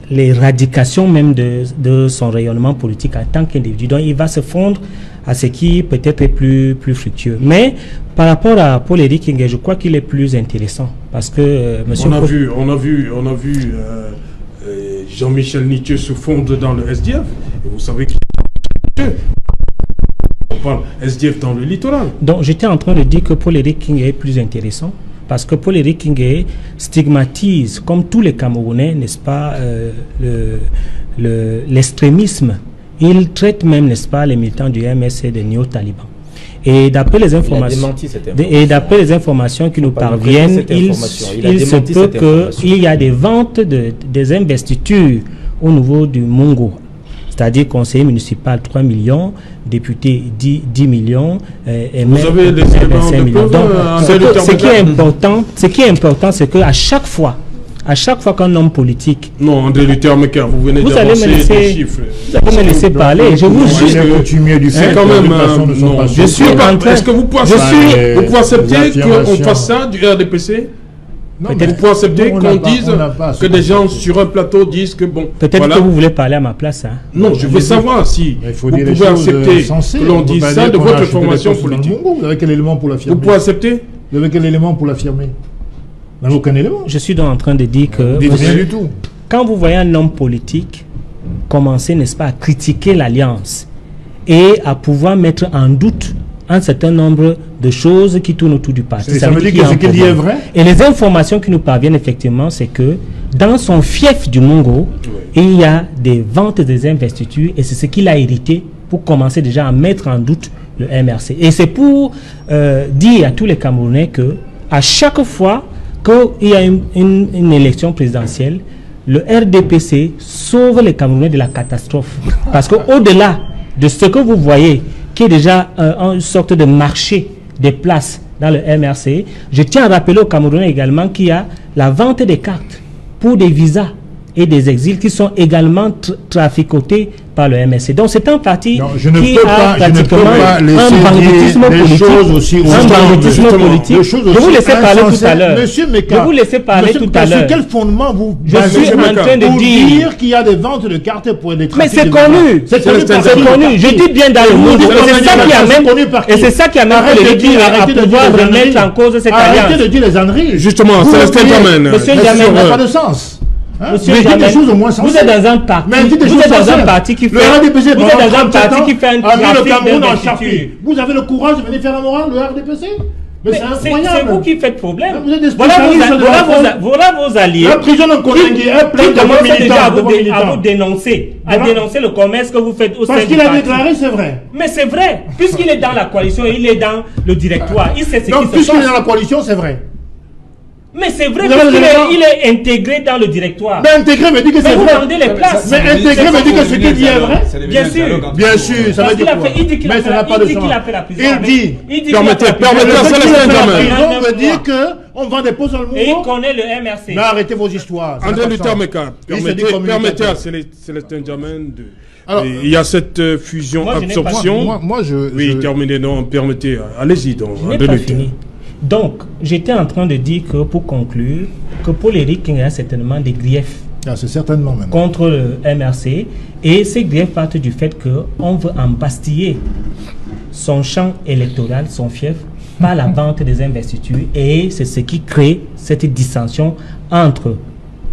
[SPEAKER 5] l'éradication même de son rayonnement politique en tant qu'individu. Donc, il va se fondre à ce qui peut-être est plus fructueux. Mais par rapport à Paul Éric Ngué, je crois qu'il est plus intéressant parce que monsieur
[SPEAKER 1] on a vu Jean-Michel Nietzsche se fondre dans le SDF. Et vous savez on parle SDF dans le littoral.
[SPEAKER 5] Donc j'étais en train de dire que Paul Éric Ngué est plus intéressant parce que Paul Éric Ngué stigmatise, comme tous les Camerounais, n'est-ce pas, l'extrémisme. Il traite même, n'est-ce pas, les militants du MSC des néo-talibans. Et d'après les informations qui nous parviennent, il se peut qu'il y a des ventes des investitures au niveau du Mungo. C'est-à-dire conseiller municipal 3 millions, député 10 millions, et
[SPEAKER 1] vous avez des
[SPEAKER 5] 25 millions. Donc, ce qui est important, c'est qu'à chaque fois qu'un homme politique...
[SPEAKER 1] Non, André Luther Meka, vous venez d'avancer des chiffres.
[SPEAKER 5] Vous allez me laisser parler. Je vous jure que
[SPEAKER 1] c'est quand même... Non, je suis en train... Est-ce que vous pouvez accepter qu'on fasse ça du RDPC? Vous pouvez accepter qu'on dise que des gens sur un plateau disent que bon...
[SPEAKER 5] Peut-être que vous voulez parler à ma place. Hein.
[SPEAKER 1] Non, je veux savoir si vous pouvez accepter que l'on dise ça de votre formation politique.
[SPEAKER 2] Vous avez quel élément pour l'affirmer?
[SPEAKER 1] Vous pouvez accepter?
[SPEAKER 2] Vous avez quel élément pour l'affirmer? Vous n'avez aucun élément.
[SPEAKER 5] Je suis donc en train de dire que...
[SPEAKER 2] Rien du tout.
[SPEAKER 5] Quand vous voyez un homme politique commencer, n'est-ce pas, à critiquer l'alliance et à pouvoir mettre en doute un certain nombre de choses qui tournent autour du parti.
[SPEAKER 2] Ça veut dire que ce qu'il dit est vrai?
[SPEAKER 5] Et les informations qui nous parviennent effectivement, c'est que dans son fief du Mungo, il y a des ventes des investitures et c'est ce qu'il a hérité pour commencer déjà à mettre en doute le MRC. Et c'est pour dire à tous les Camerounais que à chaque fois qu'il y a une élection présidentielle, le RDPC sauve les Camerounais de la catastrophe. Parce qu'au-delà de ce que vous voyez, qui est déjà une sorte de marché des places dans le MRC, je tiens à rappeler aux Camerounais également qu'il y a la vente des cartes pour des visas et des exils qui sont également traficotés par le MSC. Donc c'est un parti qui a pratiquement un banditisme politique. Je vous laisser parler tout à l'heure. Je vous laisser parler tout à l'heure.
[SPEAKER 2] Sur quel fondement vous
[SPEAKER 5] je suis en train de dire
[SPEAKER 2] qu'il y a des ventes de cartes pour les
[SPEAKER 5] trafics? Mais c'est connu. C'est connu. Je dis bien dans le monde. C'est ça qui amène. Et c'est ça qui amène à pouvoir remettre en cause cette alliance.
[SPEAKER 2] Arrêtez de dire les âneries.
[SPEAKER 1] Justement, c'est Célestin Djamène.
[SPEAKER 5] Monsieur Djamène,
[SPEAKER 2] ça n'a pas de sens.
[SPEAKER 5] Monsieur Djamène, vous êtes dans un parti qui fait
[SPEAKER 2] un trafic d'investiture. Vous avez le courage de venir faire la morale, le RDPC? Mais c'est incroyable.
[SPEAKER 5] C'est vous qui faites problème.
[SPEAKER 2] Vous êtes des
[SPEAKER 5] Voilà vos alliés.
[SPEAKER 2] La prison de Kondengi est pleine
[SPEAKER 5] commencent
[SPEAKER 2] de
[SPEAKER 5] déjà à
[SPEAKER 2] militants.
[SPEAKER 5] vous dénoncer, à dénoncer le commerce que vous faites au sein
[SPEAKER 2] Parce
[SPEAKER 5] du
[SPEAKER 2] qu'il a
[SPEAKER 5] parti.
[SPEAKER 2] déclaré, c'est vrai.
[SPEAKER 5] Mais c'est vrai, puisqu'il est dans la coalition, il est dans le directoire, il sait ce qui
[SPEAKER 2] Donc,
[SPEAKER 5] se
[SPEAKER 2] puisqu'il est
[SPEAKER 5] passe.
[SPEAKER 2] dans la coalition, c'est vrai.
[SPEAKER 5] Mais c'est vrai,
[SPEAKER 2] Vous avez
[SPEAKER 5] puisqu'il
[SPEAKER 2] raison.
[SPEAKER 5] il est intégré dans le directoire.
[SPEAKER 2] Mais intégré me dit que
[SPEAKER 5] Mais
[SPEAKER 2] c'est
[SPEAKER 5] vous
[SPEAKER 2] vrai.
[SPEAKER 5] vendez les places.
[SPEAKER 2] Mais intégré me dit que ce qu'il dit est vrai.
[SPEAKER 5] Bien sûr.
[SPEAKER 2] Bien sûr, ça veut
[SPEAKER 5] Parce qu'il
[SPEAKER 2] dire
[SPEAKER 5] a
[SPEAKER 2] quoi?
[SPEAKER 5] fait, il dit qu'il a
[SPEAKER 2] Mais
[SPEAKER 5] fait
[SPEAKER 2] ça n'a pas de
[SPEAKER 5] qu'il
[SPEAKER 2] sens.
[SPEAKER 5] a fait la prison.
[SPEAKER 2] Il dit.
[SPEAKER 1] Permettez à Célestin Diamène.
[SPEAKER 2] On veut dire qu'on vend des postes dans le
[SPEAKER 5] Et il
[SPEAKER 2] mouvement.
[SPEAKER 5] connaît le MRC.
[SPEAKER 2] Mais arrêtez vos histoires. ça n'a
[SPEAKER 1] André
[SPEAKER 2] pas de
[SPEAKER 1] Luther
[SPEAKER 2] sens.
[SPEAKER 1] Meka,
[SPEAKER 2] Il se dit
[SPEAKER 1] permettez à
[SPEAKER 2] communicateur.
[SPEAKER 1] Célestin Diamène de...
[SPEAKER 2] Alors,
[SPEAKER 1] il y a cette fusion-absorption. Oui, terminez, non, permettez. Allez-y donc,
[SPEAKER 5] Je n'ai
[SPEAKER 1] André
[SPEAKER 5] pas
[SPEAKER 1] Luther.
[SPEAKER 5] fini. Donc, j'étais en train de dire que, pour conclure, que Paul-Éric Kingué a certainement des griefs
[SPEAKER 2] Ah, c'est certainement même.
[SPEAKER 5] contre le MRC. Et ces griefs partent du fait qu'on veut embastiller son champ électoral, son fief, par la vente des investitures. Et c'est ce qui crée cette dissension entre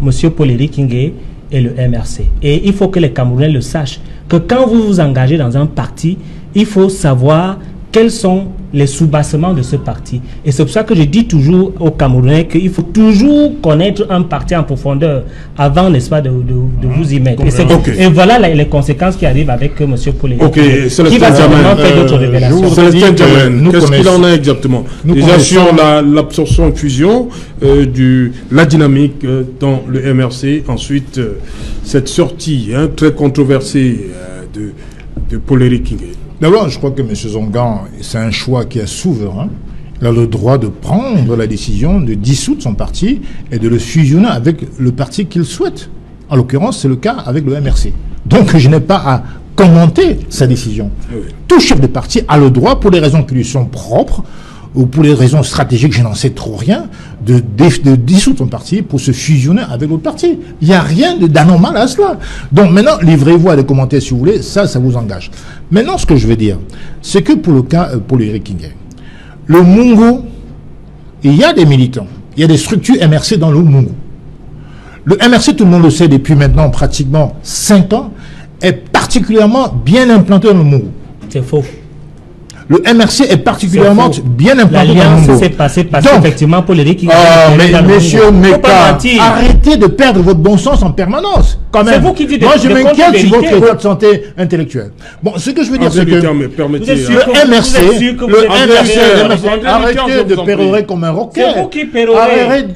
[SPEAKER 5] M. Paul-Éric Kingué et le MRC. Et il faut que les Camerounais le sachent, que quand vous vous engagez dans un parti, il faut savoir quels sont les soubassements de ce parti. Et c'est pour ça que je dis toujours aux Camerounais qu'il faut toujours connaître un parti en profondeur avant, n'est-ce pas, de vous y mettre. Et voilà les conséquences qui arrivent avec M. Paul-Éric.
[SPEAKER 1] Ok,
[SPEAKER 5] qui va certainement faire d'autres révélations.
[SPEAKER 1] Célestin Diamène, qu'est-ce qu'il en
[SPEAKER 2] connaissons-
[SPEAKER 1] est exactement?
[SPEAKER 2] nous
[SPEAKER 1] Déjà
[SPEAKER 2] connaissons-
[SPEAKER 1] sur l'absorption fusion, la dynamique dans le MRC, ensuite cette sortie très controversée de Paul-Éric Kingué.
[SPEAKER 2] D'abord, je crois que M. Zongan, c'est un choix qui est souverain. Il a le droit de prendre la décision de dissoudre son parti et de le fusionner avec le parti qu'il souhaite. En l'occurrence, c'est le cas avec le MRC. Donc, je n'ai pas à commenter sa décision.
[SPEAKER 1] Oui.
[SPEAKER 2] Tout chef de parti a le droit, pour les raisons qui lui sont propres, ou pour les raisons stratégiques, je n'en sais trop rien, de dissoudre son parti pour se fusionner avec l'autre parti. Il n'y a rien d'anormal à cela. Donc maintenant, livrez-vous à des commentaires si vous voulez, ça vous engage. Maintenant, ce que je veux dire, c'est que pour le cas Paul-Éric Kingué, le Mungo, il y a des militants, il y a des structures MRC dans le Mungo. Le MRC, tout le monde le sait depuis maintenant pratiquement 5 ans, est particulièrement bien implanté dans le Mungo.
[SPEAKER 5] C'est faux.
[SPEAKER 2] Le MRC est particulièrement bien implanté dans le
[SPEAKER 5] L'alliance
[SPEAKER 2] Mungo.
[SPEAKER 5] s'est passée parce
[SPEAKER 2] Donc,
[SPEAKER 5] qu'effectivement, Paul-Éric Kingué...
[SPEAKER 2] mais monsieur
[SPEAKER 5] Faut
[SPEAKER 2] Meka,
[SPEAKER 5] pas mentir.
[SPEAKER 2] arrêtez de perdre votre bon sens en permanence. Quand même.
[SPEAKER 5] C'est vous qui dites
[SPEAKER 2] Moi,
[SPEAKER 5] des-
[SPEAKER 2] je
[SPEAKER 5] des
[SPEAKER 2] m'inquiète sur
[SPEAKER 5] contre-vérités.
[SPEAKER 2] votre état de santé intellectuelle. Bon, ce que je veux dire,
[SPEAKER 1] André
[SPEAKER 2] c'est que
[SPEAKER 1] Luther, mais
[SPEAKER 5] Vous
[SPEAKER 1] permettez.
[SPEAKER 5] êtes sûr
[SPEAKER 2] le
[SPEAKER 5] que vous êtes
[SPEAKER 2] MRC,
[SPEAKER 5] sûr que vous
[SPEAKER 2] le
[SPEAKER 5] êtes-
[SPEAKER 2] MRC,
[SPEAKER 1] André Luther, je
[SPEAKER 2] arrêtez de
[SPEAKER 1] vous en
[SPEAKER 2] pérorer
[SPEAKER 1] prie.
[SPEAKER 2] comme un roquet.
[SPEAKER 5] C'est vous qui pérorez.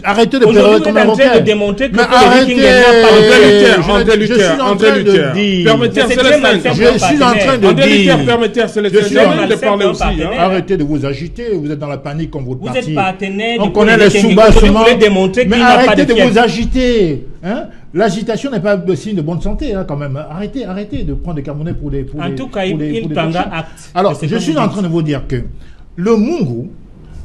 [SPEAKER 2] Arrêtez de
[SPEAKER 5] Aujourd'hui,
[SPEAKER 2] pérorer
[SPEAKER 5] vous
[SPEAKER 2] comme
[SPEAKER 5] êtes
[SPEAKER 2] un
[SPEAKER 5] en train de
[SPEAKER 2] roquet.
[SPEAKER 5] démontrer que
[SPEAKER 2] Mais
[SPEAKER 5] Paul-Éric Kingué n'a pas
[SPEAKER 1] André
[SPEAKER 5] de
[SPEAKER 1] Luther,
[SPEAKER 2] je
[SPEAKER 1] André
[SPEAKER 2] suis
[SPEAKER 1] Luther,
[SPEAKER 2] en
[SPEAKER 1] André
[SPEAKER 2] train de
[SPEAKER 1] Luther.
[SPEAKER 2] dire.
[SPEAKER 1] Permettez à
[SPEAKER 5] Mais c'est
[SPEAKER 1] Célestin.
[SPEAKER 5] très malsain.
[SPEAKER 2] Je suis en train de
[SPEAKER 1] André Luther,
[SPEAKER 2] dire.
[SPEAKER 1] permettez à Célestin
[SPEAKER 2] Je suis
[SPEAKER 1] Diamène de
[SPEAKER 5] malsain
[SPEAKER 1] parler
[SPEAKER 5] comme
[SPEAKER 1] aussi. hein.
[SPEAKER 5] partenaire.
[SPEAKER 2] Arrêtez de vous agiter, vous êtes dans la panique comme votre
[SPEAKER 5] Vous
[SPEAKER 2] parti.
[SPEAKER 5] êtes partenaire
[SPEAKER 2] On
[SPEAKER 5] du
[SPEAKER 2] connaît les
[SPEAKER 5] Paul-Éric Kingué.
[SPEAKER 2] soubassements.
[SPEAKER 5] Vous voulez démontrer
[SPEAKER 2] Mais
[SPEAKER 5] qu'il n'a pas
[SPEAKER 2] arrêtez
[SPEAKER 5] de
[SPEAKER 2] de vous
[SPEAKER 5] fief.
[SPEAKER 2] agiter. Hein? L'agitation n'est pas le signe de bonne santé, hein, quand même. Arrêtez de prendre des Camerounais pour des...
[SPEAKER 5] En tout cas, il prendra acte.
[SPEAKER 2] Alors,
[SPEAKER 5] de ce
[SPEAKER 2] je
[SPEAKER 5] que
[SPEAKER 2] suis
[SPEAKER 5] vous
[SPEAKER 2] en
[SPEAKER 5] dites.
[SPEAKER 2] train de vous dire que le Mungo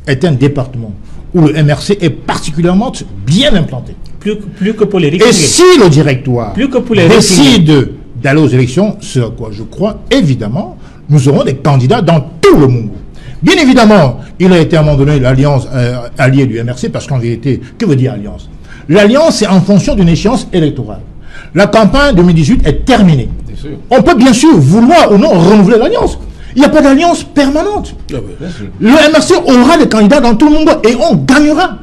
[SPEAKER 2] est un département où le MRC est particulièrement bien implanté.
[SPEAKER 5] Plus que Paul-Éric
[SPEAKER 2] Et
[SPEAKER 5] Kingué.
[SPEAKER 2] si le directoire
[SPEAKER 5] Plus que pour les
[SPEAKER 2] décide d'aller aux élections, ce à quoi je crois, évidemment, nous aurons des candidats dans tout le Mungo. Bien évidemment, il a été à un moment donné l'alliance alliée du MRC, parce qu'en vérité, que veut dire alliance? L'alliance, c'est en fonction d'une échéance électorale. La campagne 2018 est terminée. On peut bien sûr vouloir ou non renouveler l'alliance. Il n'y a pas d'alliance permanente. Le MRC aura des candidats dans tout le monde et on gagnera.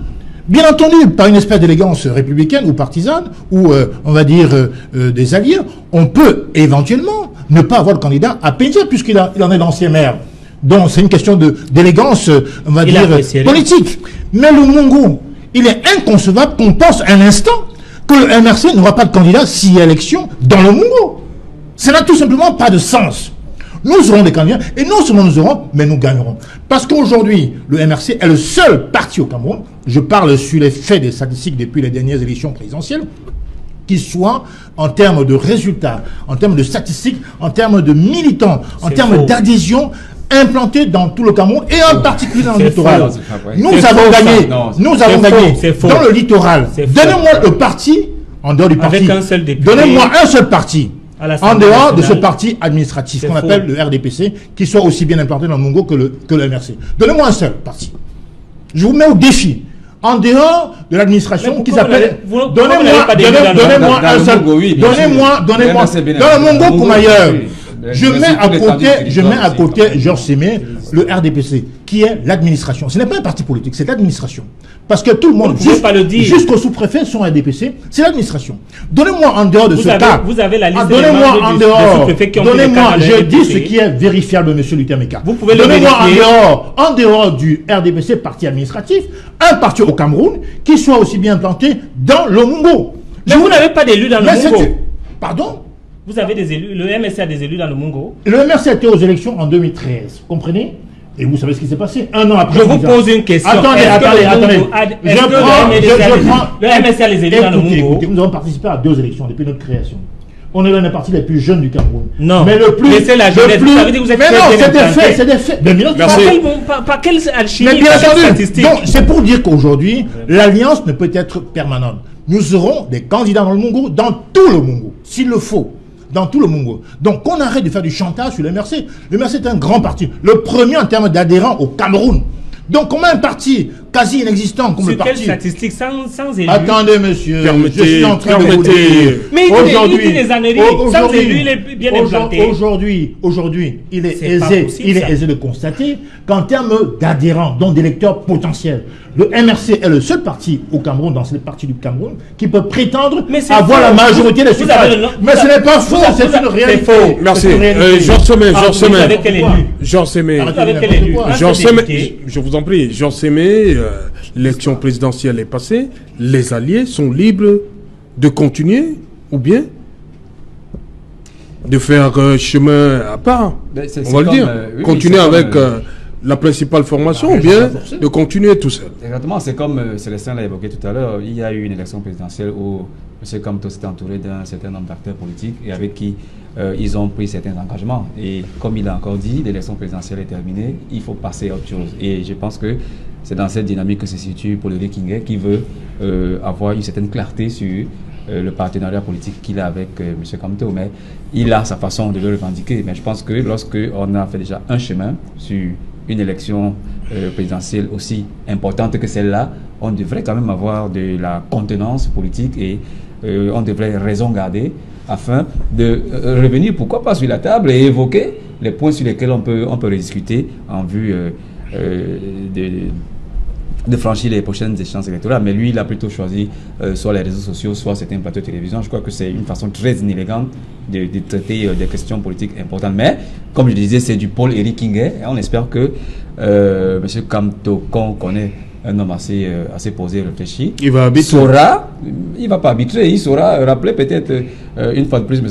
[SPEAKER 2] Bien entendu, par une espèce d'élégance républicaine ou partisane, ou on va dire des alliés, on peut éventuellement ne pas avoir de candidat à Pédia, puisqu'il en est l'ancien maire. Donc c'est une question d'élégance, on va dire, politique. Mais le Mungo, il est inconcevable qu'on pense un instant que le MRC n'aura pas de candidat s'il y a élection dans le Mungo. Ça n'a tout simplement pas de sens. Nous aurons des candidats, et non seulement nous aurons, mais nous gagnerons. Parce qu'aujourd'hui, le MRC est le seul parti au Cameroun, je parle sur les faits des statistiques depuis les dernières élections présidentielles, qui soit en termes de résultats, en termes de statistiques, en termes de militants, en termes d'adhésion, implanté dans tout le Cameroun, et en particulier dans le littoral. Nous avons gagné, dans le littoral. Donnez-moi le parti, en dehors du parti, donnez-moi un seul parti, en dehors de ce parti administratif qu'on appelle le RDPC, qui soit aussi bien implanté dans le Mungo que le MRC. Donnez-moi un seul parti. Je vous mets au défi. En dehors de l'administration qui s'appelle... Donnez-moi un seul... Donnez-moi... Dans le Mungo comme ailleurs. Je mets à côté Georges Sémé, le RDPC. qui est l'administration. Ce n'est pas un parti politique, c'est l'administration. Parce que tout le monde, jusqu'au sous-préfet, sont RDPC, c'est l'administration. Donnez-moi en dehors de ce cas.
[SPEAKER 5] Vous avez la liste
[SPEAKER 2] donnez-moi en dehors. Donnez-moi, je dis ce qui est vérifiable, monsieur Lutemeka.
[SPEAKER 5] Vous pouvez
[SPEAKER 2] donnez-moi en dehors du RDPC, parti administratif, un parti au Cameroun qui soit aussi bien implanté dans le Mungo.
[SPEAKER 5] Mais vous n'avez pas d'élus dans le Mungo.
[SPEAKER 2] Pardon?
[SPEAKER 5] Vous avez des élus, le MRC a des élus dans le Mungo.
[SPEAKER 2] Le MRC était aux élections en 2013, vous comprenez? Et vous savez ce qui s'est passé un an après.
[SPEAKER 5] Je vous pose une question.
[SPEAKER 2] Attendez.
[SPEAKER 5] Le MRC a les élus dans le Mungo.
[SPEAKER 2] Écoutez, nous avons participé à 2 élections depuis notre création. On est l'un des partis les plus jeunes du Cameroun.
[SPEAKER 5] Non.
[SPEAKER 2] Mais le plus.
[SPEAKER 5] C'est la jeunesse. Vous savez que vous êtes
[SPEAKER 2] mais non, c'est des faits, c'est des faits.
[SPEAKER 5] Par quelle alchimie?
[SPEAKER 2] Mais bien entendu. Donc, c'est pour dire qu'aujourd'hui, l'alliance ne peut être permanente. Nous aurons des candidats dans le Mungo, dans tout le Mungo, s'il le faut. Dans tout le Mungo. Donc, qu'on arrête de faire du chantage sur le MRC. Le MRC est un grand parti. Le premier en termes d'adhérents au Cameroun. Donc, comment un parti quasi inexistant comme le parti...
[SPEAKER 5] Sur quelle statistique sans élus?
[SPEAKER 2] Attendez, monsieur.
[SPEAKER 1] Permettez,
[SPEAKER 2] je suis en train de vous dire.
[SPEAKER 5] Mais il dit des âneries. Sans élus, il est bien implanté.
[SPEAKER 2] Aujourd'hui, il est aisé de constater qu'en termes d'adhérents, donc d'électeurs potentiels, le MRC est le seul parti au Cameroun, dans ces partis du Cameroun, qui peut prétendre avoir la majorité des suffrages. Mais ce n'est pas faux, c'est une réalité.
[SPEAKER 1] Merci. Jean Semé. Je vous en prie. Jean Semé, l'élection présidentielle est passée. Les alliés sont libres de continuer ou bien de faire chemin à part. On va le dire. Continuer avec la principale formation ou bien de continuer tout seul.
[SPEAKER 3] Exactement, c'est comme Célestin l'a évoqué tout à l'heure, il y a eu une élection présidentielle où M. Kamto s'était entouré d'un certain nombre d'acteurs politiques et avec qui ils ont pris certains engagements. Et comme il a encore dit, l'élection présidentielle est terminée, il faut passer à autre chose. Et je pense que c'est dans cette dynamique que se situe Paul-Henri Kingué qui veut avoir une certaine clarté sur le partenariat politique qu'il a avec M. Kamto. Mais il a sa façon de le revendiquer. Mais je pense que lorsqu'on a fait déjà un chemin sur une élection présidentielle aussi importante que celle-là, on devrait quand même avoir de la contenance politique et on devrait raison garder afin de revenir, pourquoi pas, sur la table et évoquer les points sur lesquels on peut rediscuter en vue de franchir les prochaines échéances électorales. Mais lui, il a plutôt choisi soit les réseaux sociaux, soit certains plateaux de télévision. Je crois que c'est une façon très inélégante de traiter des questions politiques importantes. Mais, comme je disais, c'est du Paul-Henri Kingué. Et on espère que M. Kamto, qu'on connaît, un homme assez posé, réfléchi, il va arbitrer. Il va pas arbitrer, il saura rappeler peut-être une fois de plus M.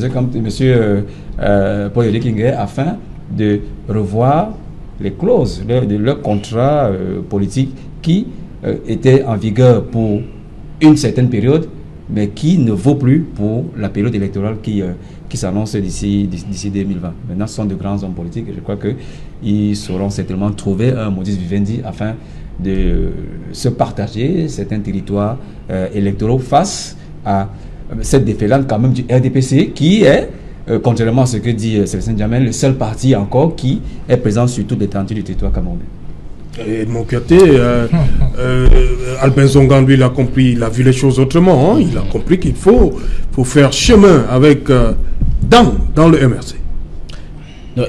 [SPEAKER 3] Paul-Henri Kingué afin de revoir les clauses de leur contrat politique qui était en vigueur pour une certaine période, mais qui ne vaut plus pour la période électorale qui s'annonce d'ici 2020. Maintenant, ce sont de grands hommes politiques et je crois qu'ils sauront certainement trouver un modus vivendi afin de se partager certains territoires électoraux face à cette déferlante quand même du RDPC qui est, contrairement à ce que dit Célestin Djamel, le seul parti encore qui est présent sur toute l'étendue du territoire camerounais.
[SPEAKER 1] Et de mon côté, Albin Zongan, lui, il a compris, il a vu les choses autrement. Hein. Il a compris qu'il faut faire chemin avec dans le MRC.
[SPEAKER 4] Non,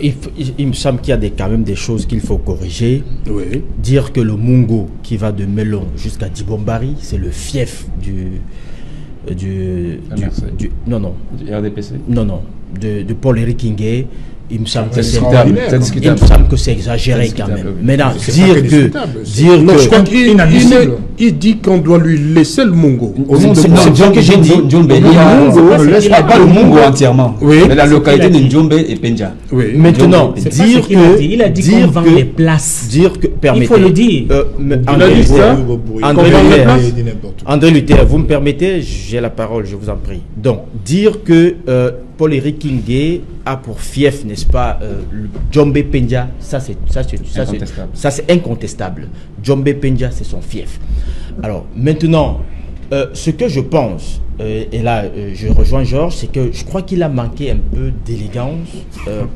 [SPEAKER 4] il me semble qu'il y a quand même des choses qu'il faut corriger.
[SPEAKER 1] Oui.
[SPEAKER 4] Dire que le Mungo qui va de Melon jusqu'à Dibombari, c'est le fief du
[SPEAKER 3] RDPC.
[SPEAKER 4] Non, de Paul-Henri Kingué. Il me semble que c'est exagéré quand même. Maintenant,
[SPEAKER 1] il dit qu'on doit lui laisser le Mungo.
[SPEAKER 3] C'est ce que j'ai dit. Djombe, il ne laisse pas le Mungo entièrement. Oui. Mais la localité de Djombe et Penja.
[SPEAKER 1] Oui.
[SPEAKER 4] Maintenant, dire que
[SPEAKER 5] il a dit qu'on vend les places.
[SPEAKER 4] Il
[SPEAKER 5] faut le dire.
[SPEAKER 4] André Luther, vous me permettez, j'ai la parole, je vous en prie. Donc, dire que Paul-Henri Kingué a pour fief, n'est-ce pas, Djombe Penja, ça c'est incontestable. Djombe Penja, c'est son fief. Alors, maintenant, ce que je pense, et là je rejoins Georges, c'est que je crois qu'il a manqué un peu d'élégance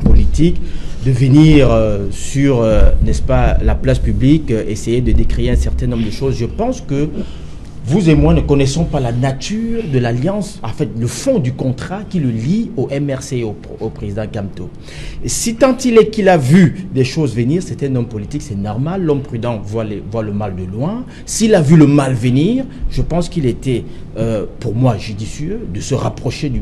[SPEAKER 4] politique, de venir sur, n'est-ce pas, la place publique, essayer de décrire un certain nombre de choses. Je pense que vous et moi ne connaissons pas la nature de l'alliance, en fait, le fond du contrat qui le lie au MRC et au président Kamto. Et si tant il est qu'il a vu des choses venir, c'est un homme politique, c'est normal, l'homme prudent voit le mal de loin. S'il a vu le mal venir, je pense qu'il était, pour moi, judicieux de se rapprocher du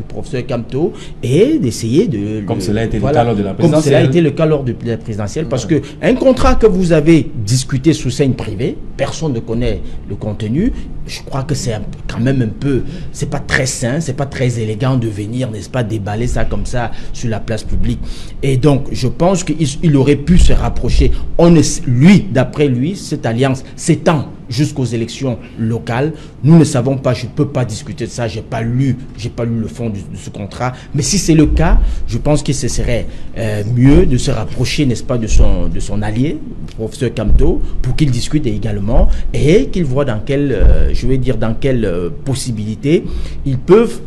[SPEAKER 4] professeur Kamto et d'essayer de...
[SPEAKER 3] Comme cela a été le cas lors de la présidentielle.
[SPEAKER 4] Comme cela a été le cas lors de la présidentielle, parce que un contrat que vous avez discuté sous scène privée, personne ne connaît le contenu. Je crois que c'est quand même un peu, c'est pas très sain, c'est pas très élégant de venir, n'est-ce pas, déballer ça comme ça sur la place publique. Et donc, je pense qu'il aurait pu se rapprocher. Lui, d'après lui, cette alliance s'étend jusqu'aux élections locales. Nous ne savons pas, je ne peux pas discuter de ça, j'ai pas lu le fond de ce contrat. Mais si c'est le cas, je pense que ce serait mieux de se rapprocher, n'est-ce pas, de son allié, le professeur Kamto, pour qu'il discute également et qu'il voit dans quelle, possibilité ils peuvent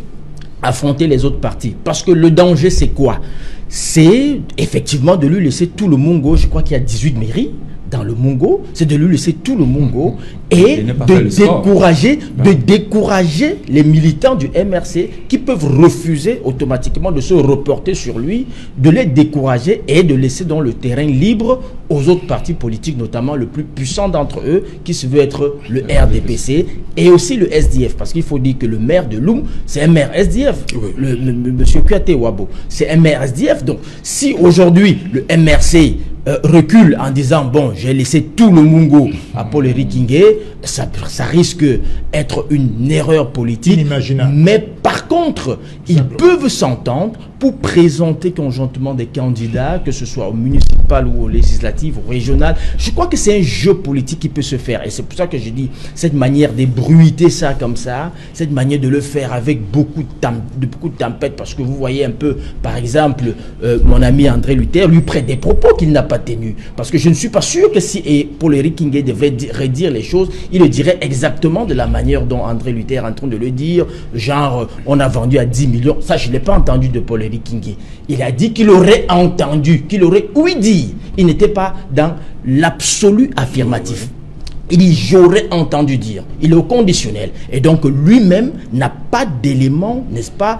[SPEAKER 4] affronter les autres partis. Parce que le danger, c'est quoi? C'est effectivement de lui laisser tout le Mongo. Je crois qu'il y a 18 mairies dans le Mongo, c'est de lui laisser tout le Mongo et de décourager les militants du MRC qui peuvent refuser automatiquement de se reporter sur lui, de les décourager et de laisser dans le terrain libre aux autres partis politiques, notamment le plus puissant d'entre eux, qui se veut être le RDPC et aussi le SDF, parce qu'il faut dire que le maire de Loum, c'est un maire SDF, monsieur Kouyaté Wabo, c'est un maire SDF. Donc, si aujourd'hui le MRC recule en disant, bon, j'ai laissé tout le Mungo à Paul-Éric Ngué, ça risque d'être une erreur politique. Inimaginable. Mais par contre, ils peuvent s'entendre pour présenter conjointement des candidats, que ce soit au municipal ou au législatif, ou régional. Je crois que c'est un jeu politique qui peut se faire. Et c'est pour ça que je dis, cette manière d'ébruiter ça comme ça, cette manière de le faire avec beaucoup de tempêtes, parce que vous voyez un peu, par exemple, mon ami André Luther lui prête des propos qu'il n'a pas tenus. Parce que je ne suis pas sûr que si Paul-Éric Ngué devait redire les choses, il le dirait exactement de la manière dont André Luther est en train de le dire, genre, on a vendu à 10 millions. Ça, je ne l'ai pas entendu de Paul-Éric Ngué. Il a dit qu'il aurait entendu, qu'il aurait ouï dire. Il n'était pas dans l'absolu affirmatif. Il dit, j'aurais entendu dire. Il est au conditionnel. Et donc, lui-même n'a pas d'éléments, n'est-ce pas,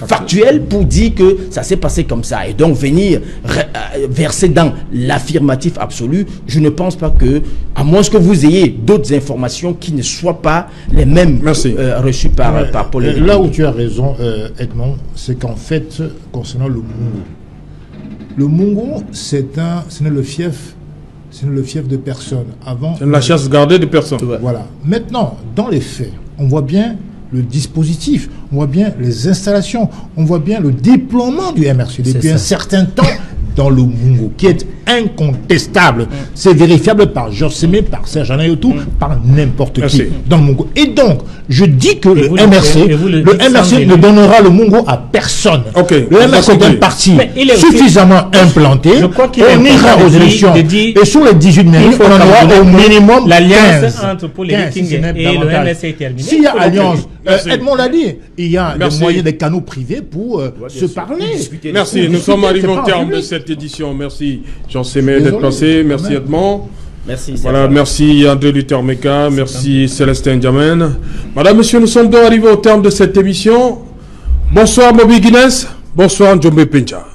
[SPEAKER 4] factuels pour dire que ça s'est passé comme ça. Et donc, venir verser dans l'affirmatif absolu, je ne pense pas que, à moins que vous ayez d'autres informations qui ne soient pas les mêmes reçues par Paul.
[SPEAKER 2] Là où tu as raison, Edmond, c'est qu'en fait, concernant le Mungo, ce n'est le fief. C'est le fief de personne. Avant,
[SPEAKER 1] c'est la chasse gardée de personne.
[SPEAKER 2] Voilà. Maintenant, dans les faits, on voit bien le dispositif, on voit bien les installations, on voit bien le déploiement du MRC depuis un certain temps dans le Mungo, qui est incontestable. C'est vérifiable par Josemé, par Serge Anayotou, par n'importe qui dans le Mungo. Et donc, je dis que le MRC ne donnera le Mungo à personne. Le MRC est un parti suffisamment implanté. On ira aux élections. Et sur les 18 mairies, on en aura au minimum
[SPEAKER 5] l'alliance entre Paul-Éric Ngué et le MRC est terminée.
[SPEAKER 2] S'il y a alliance, Edmond l'a dit, il y a des moyens, des canaux privés pour se parler.
[SPEAKER 1] Merci, nous sommes arrivés au terme de cette édition. Merci Jean-Sémé d'être passé, merci Edmond.
[SPEAKER 4] Merci.
[SPEAKER 1] Voilà, merci André Luther Meka, merci Célestin Diamène. Madame, Monsieur, nous sommes donc arrivés au terme de cette émission. Bonsoir Moby Guinness, bonsoir Njombe Pincha.